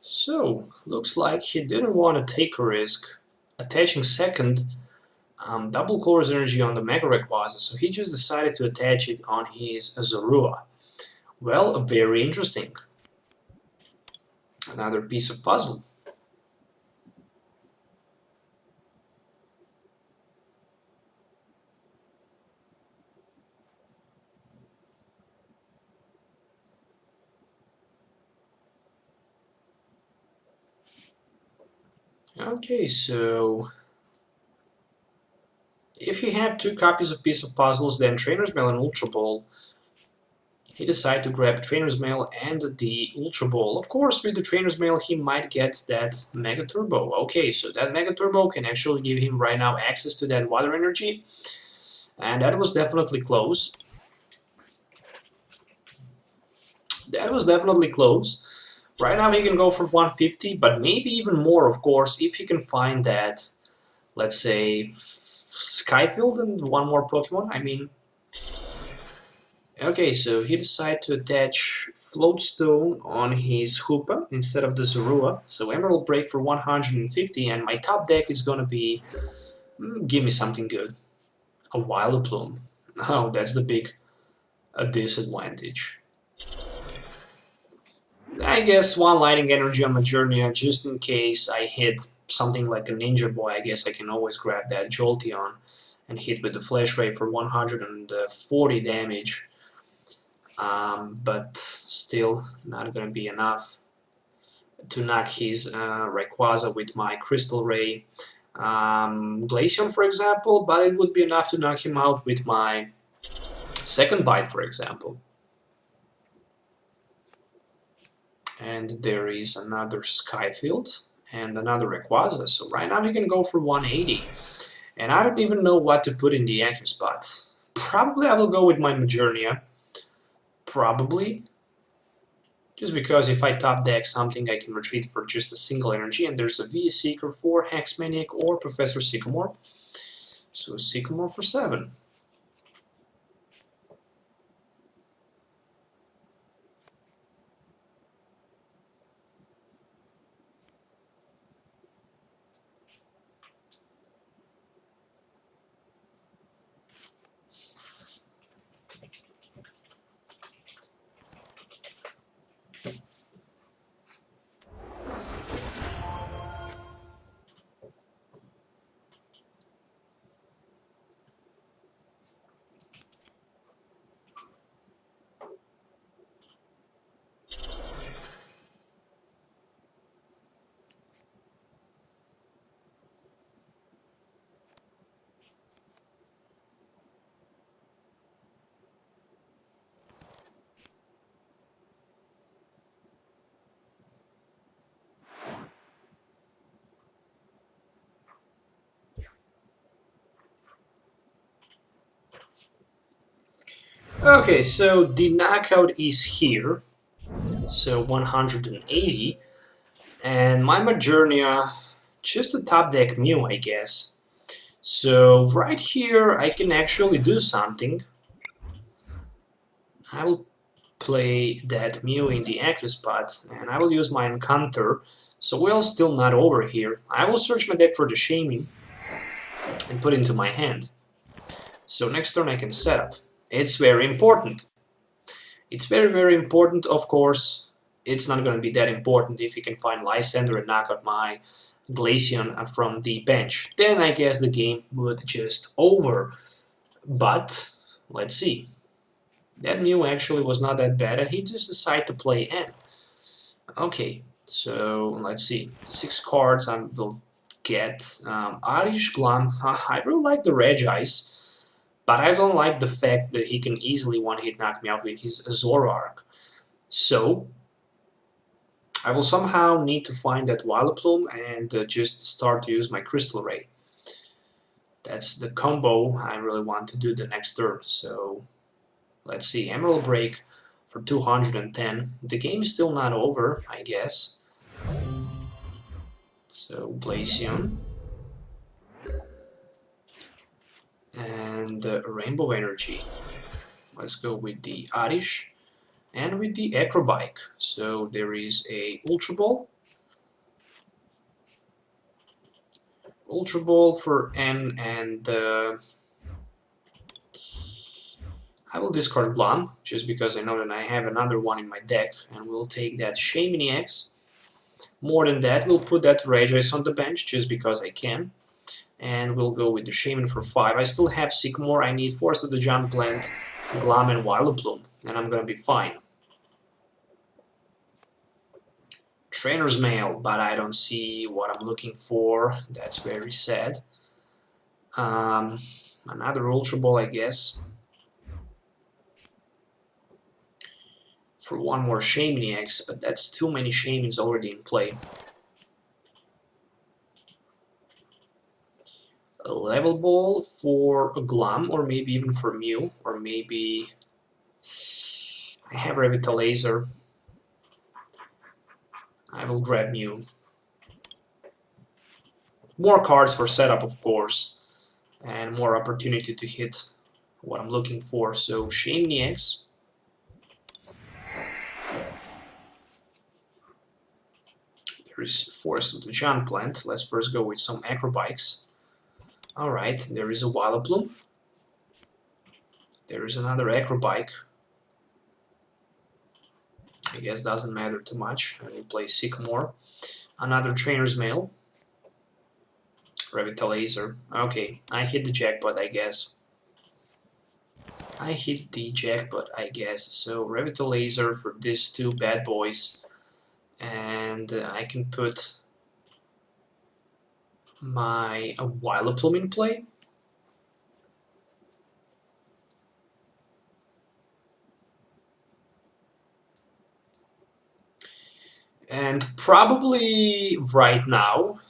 So, looks like he didn't want to take a risk attaching second double Colorless energy on the Mega Rayquaza, so he just decided to attach it on his Zorua. Well, very interesting. Another piece of puzzle. Okay, so if you have 2 copies of piece of puzzles, then Trainers Mail and Ultra Ball he decided to grab Trainers Mail and the Ultra Ball. Of course, with the Trainers Mail, he might get that Mega Turbo. Okay, so that Mega Turbo can actually give him right now access to that Water Energy. And that was definitely close. That was definitely close. Right now he can go for 150, but maybe even more, of course, if he can find that, let's say, Skyfield and one more Pokemon. I mean, okay, so he decided to attach Floatstone on his Hoopa instead of the Zorua. So Emerald Break for 150, and my top deck is gonna be, give me something good. A Vileplume. Oh, that's the big disadvantage. I guess one Lightning Energy on Magearna, just in case I hit something like a Ninja Boy. I guess I can always grab that Jolteon and hit with the Flash Ray for 140 damage. But still not gonna be enough to knock his Rayquaza with my Crystal Ray. Glaceon, for example, but it would be enough to knock him out with my Second Bite, for example. And there is another Skyfield and another Rayquaza. So right now he can go for 180. And I don't even know what to put in the active spot. Probably I will go with my Magearna. Probably. Just because if I top deck something, I can retreat for just a single energy. And there's a VS Seeker for Hex-Maniac or Professor Sycamore. So Sycamore for 7. Okay, so the knockout is here. So 180. And my Magearna, just a top deck Mew, I guess. So right here I can actually do something. I will play that Mew in the active spot, and I will use my Encounter. So we're still not over here. I will search my deck for the Shaymin and put it into my hand. So next turn I can set up. It's very important. It's very, very important, of course. It's not going to be that important if you can find Lysandre and knock out my Glaceon from the bench. Then I guess the game would just over. But let's see. That Mew actually was not that bad, and he just decided to play N. Okay, so let's see. The 6 cards I will get. Oddish Glum. I really like the Regice. But I don't like the fact that he can easily one-hit knock me out with his Zoroark. So, I will somehow need to find that Vileplume and just start to use my Crystal Ray. That's the combo I really want to do the next turn. So, let's see. Emerald Break for 210. The game is still not over, I guess. So, Glaceon. And Rainbow Energy. Let's go with the Oddish and with the Acro Bike. So there is a Ultra Ball. Ultra Ball for N, and I will discard Glum just because I know that I have another one in my deck, and we'll take that Shaymin-EX. More than that, we'll put that Regice on the bench just because I can. And we'll go with the Shaymin for 5. I still have Sycamore. I need Force of the Giant Plant, Glum, and Vileplume, and I'm gonna be fine. Trainers Mail, but I don't see what I'm looking for. That's very sad. Another Ultra Ball, I guess. for one more Shaymin-EX, but that's too many Shaymins already in play. A Level Ball for a Glum, or maybe even for Mew, or maybe I have Revitalizer. I will grab Mew. More cards for setup, of course, and more opportunity to hit what I'm looking for. So Shaymin-EX. There is Forest of the Giant Plant. Let's first go with some Acro Bikes. Alright, there is a Vileplume. There is another Acro Bike. I guess doesn't matter too much. I will play Sycamore. Another Trainers Mail. Revitalizer. Okay, I hit the jackpot, I guess. I hit the jackpot, I guess. So Revitalizer for these two bad boys. And I can put my Vileplume in play. And probably right now,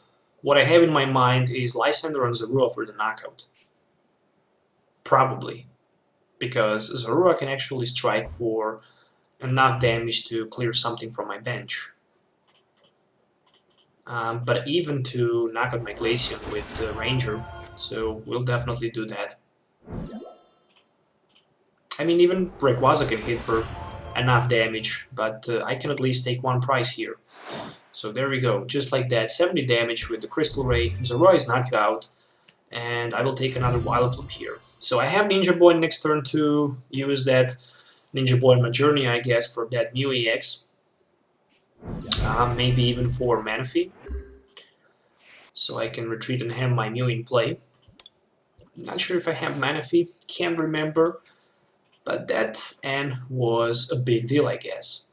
what I have in my mind is Lysandre and Zorua for the knockout. Probably. Because Zorua can actually strike for enough damage to clear something from my bench. But even to knock out my Glaceon with Ranger, so we'll definitely do that. I mean, even Rayquaza can hit for enough damage, but I can at least take one prize here. So there we go, just like that, 70 damage with the Crystal Ray. Zorua is knocked out, and I will take another Vileplume here. So I have Ninja Boy next turn to use that Ninja Boy Magearna, I guess, for that Mew EX. Maybe even for Manaphy. So I can retreat and have my Mew in play. Not sure if I have Manaphy, can't remember. But that N was a big deal, I guess.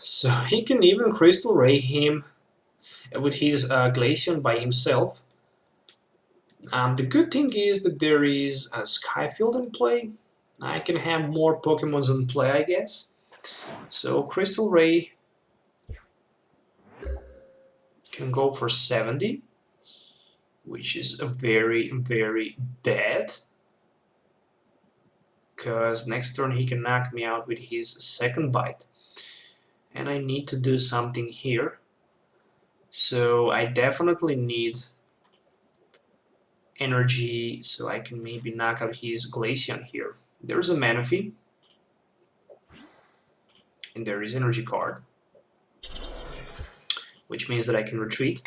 So he can even Crystal Ray him with his Glaceon by himself. The good thing is that there is a Skyfield in play. I can have more Pokemons in play, I guess. So Crystal Ray can go for 70, which is a very, very bad. Because next turn he can knock me out with his second bite. And I need to do something here. So I definitely need energy so I can maybe knock out his Glaceon here. There's a Manaphy. And there is energy card. Which means that I can retreat.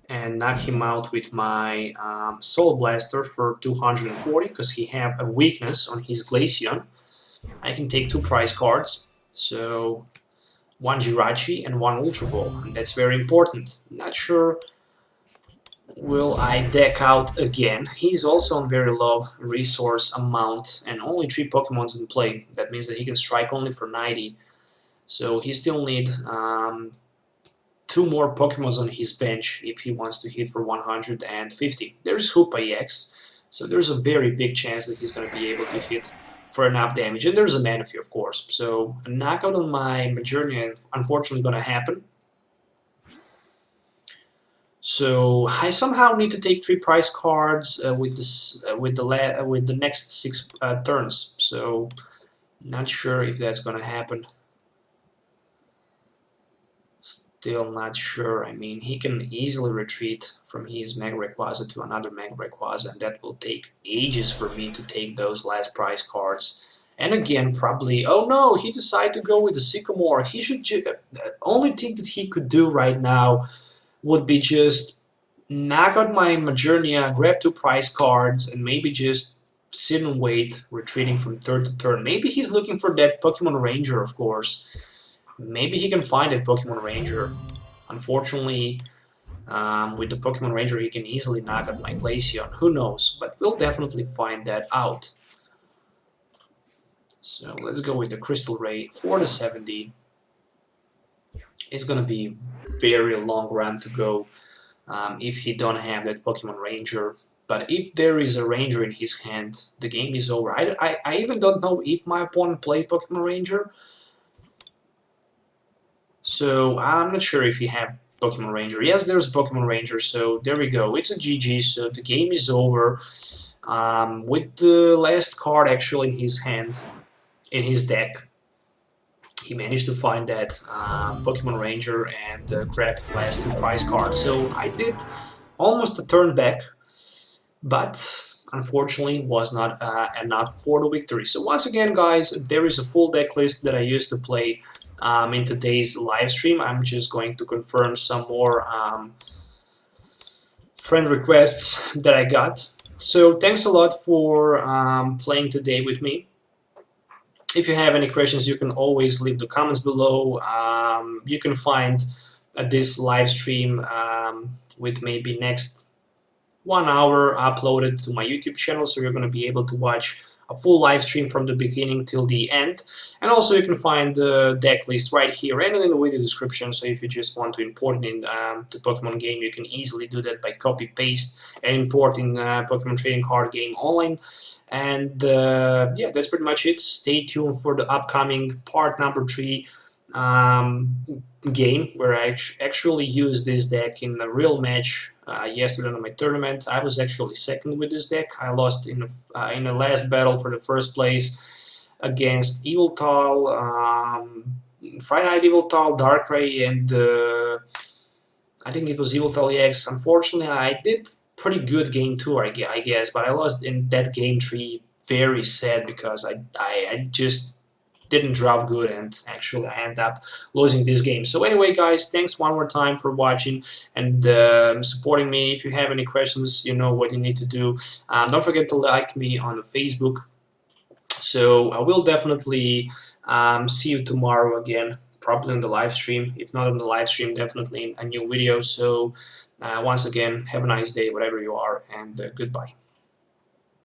And knock him out with my Soul Blaster for 240 because he have a weakness on his Glaceon. I can take 2 prize cards. So one Jirachi and one Ultra Ball, and that's very important. Not sure will I deck out again. He's also on very low resource amount and only 3 Pokemons in play. That means that he can strike only for 90. So he still need 2 more Pokemons on his bench if he wants to hit for 150. There's Hoopa-EX, so there's a very big chance that he's going to be able to hit for enough damage. And there's a Manaphy, of course. So a knockout on my Magearna is unfortunately going to happen. So I somehow need to take 3 prize cards with the next 6 turns. So not sure if that's going to happen. Still not sure. I mean, he can easily retreat from his Mega Rayquaza to another Mega Rayquaza, and that will take ages for me to take those last prize cards. And again, probably, oh no, he decided to go with the Sycamore. He should only thing that he could do right now would be just knock out my Magearna, grab 2 prize cards, and maybe just sit and wait, retreating from turn to turn. Maybe he's looking for that Pokemon Ranger, of course. Maybe he can find that Pokemon Ranger. Unfortunately, With the Pokemon Ranger, he can easily knock out my Glaceon. Who knows? But we'll definitely find that out. So let's go with the Crystal Ray for the 70. It's gonna be very long run to go if he don't have that Pokemon Ranger. But if there is a Ranger in his hand, the game is over. I even don't know if my opponent played Pokemon Ranger. So I'm not sure if he have Pokemon Ranger. Yes, there's Pokemon Ranger, so there we go. It's a GG, so the game is over. With the last card actually in his hand, in his deck, he managed to find that Pokemon Ranger and grab last 2 prize cards. So I did almost a turn back, but unfortunately was not enough for the victory. So once again, guys, there is a full deck list that I used to play in today's live stream. I'm just going to confirm some more friend requests that I got. So thanks a lot for playing today with me. If you have any questions, you can always leave the comments below. You can find this live stream with maybe next 1 hour uploaded to my YouTube channel, so you're going to be able to watch a full live stream from the beginning till the end. And also you can find the deck list right here and in the video description, so if you just want to import it in the Pokemon game, you can easily do that by copy paste and import in Pokemon trading card game online. And yeah, that's pretty much it. Stay tuned for the upcoming part number 3 game, where I actually used this deck in a real match yesterday on my tournament. I was actually second with this deck. I lost in the last battle for the first place against Yveltal, Friday Night Yveltal, Darkrai, and I think it was Yveltal EX. Unfortunately, I did pretty good game 2, I guess, but I lost in that game 3. Very sad, because I just didn't draw good, and actually I ended up losing this game. So anyway, guys, thanks one more time for watching and supporting me. If you have any questions, you know what you need to do. Don't forget to like me on Facebook. So I will definitely see you tomorrow again, probably on the live stream. If not on the live stream, definitely in a new video. So once again, have a nice day, whatever you are, and goodbye.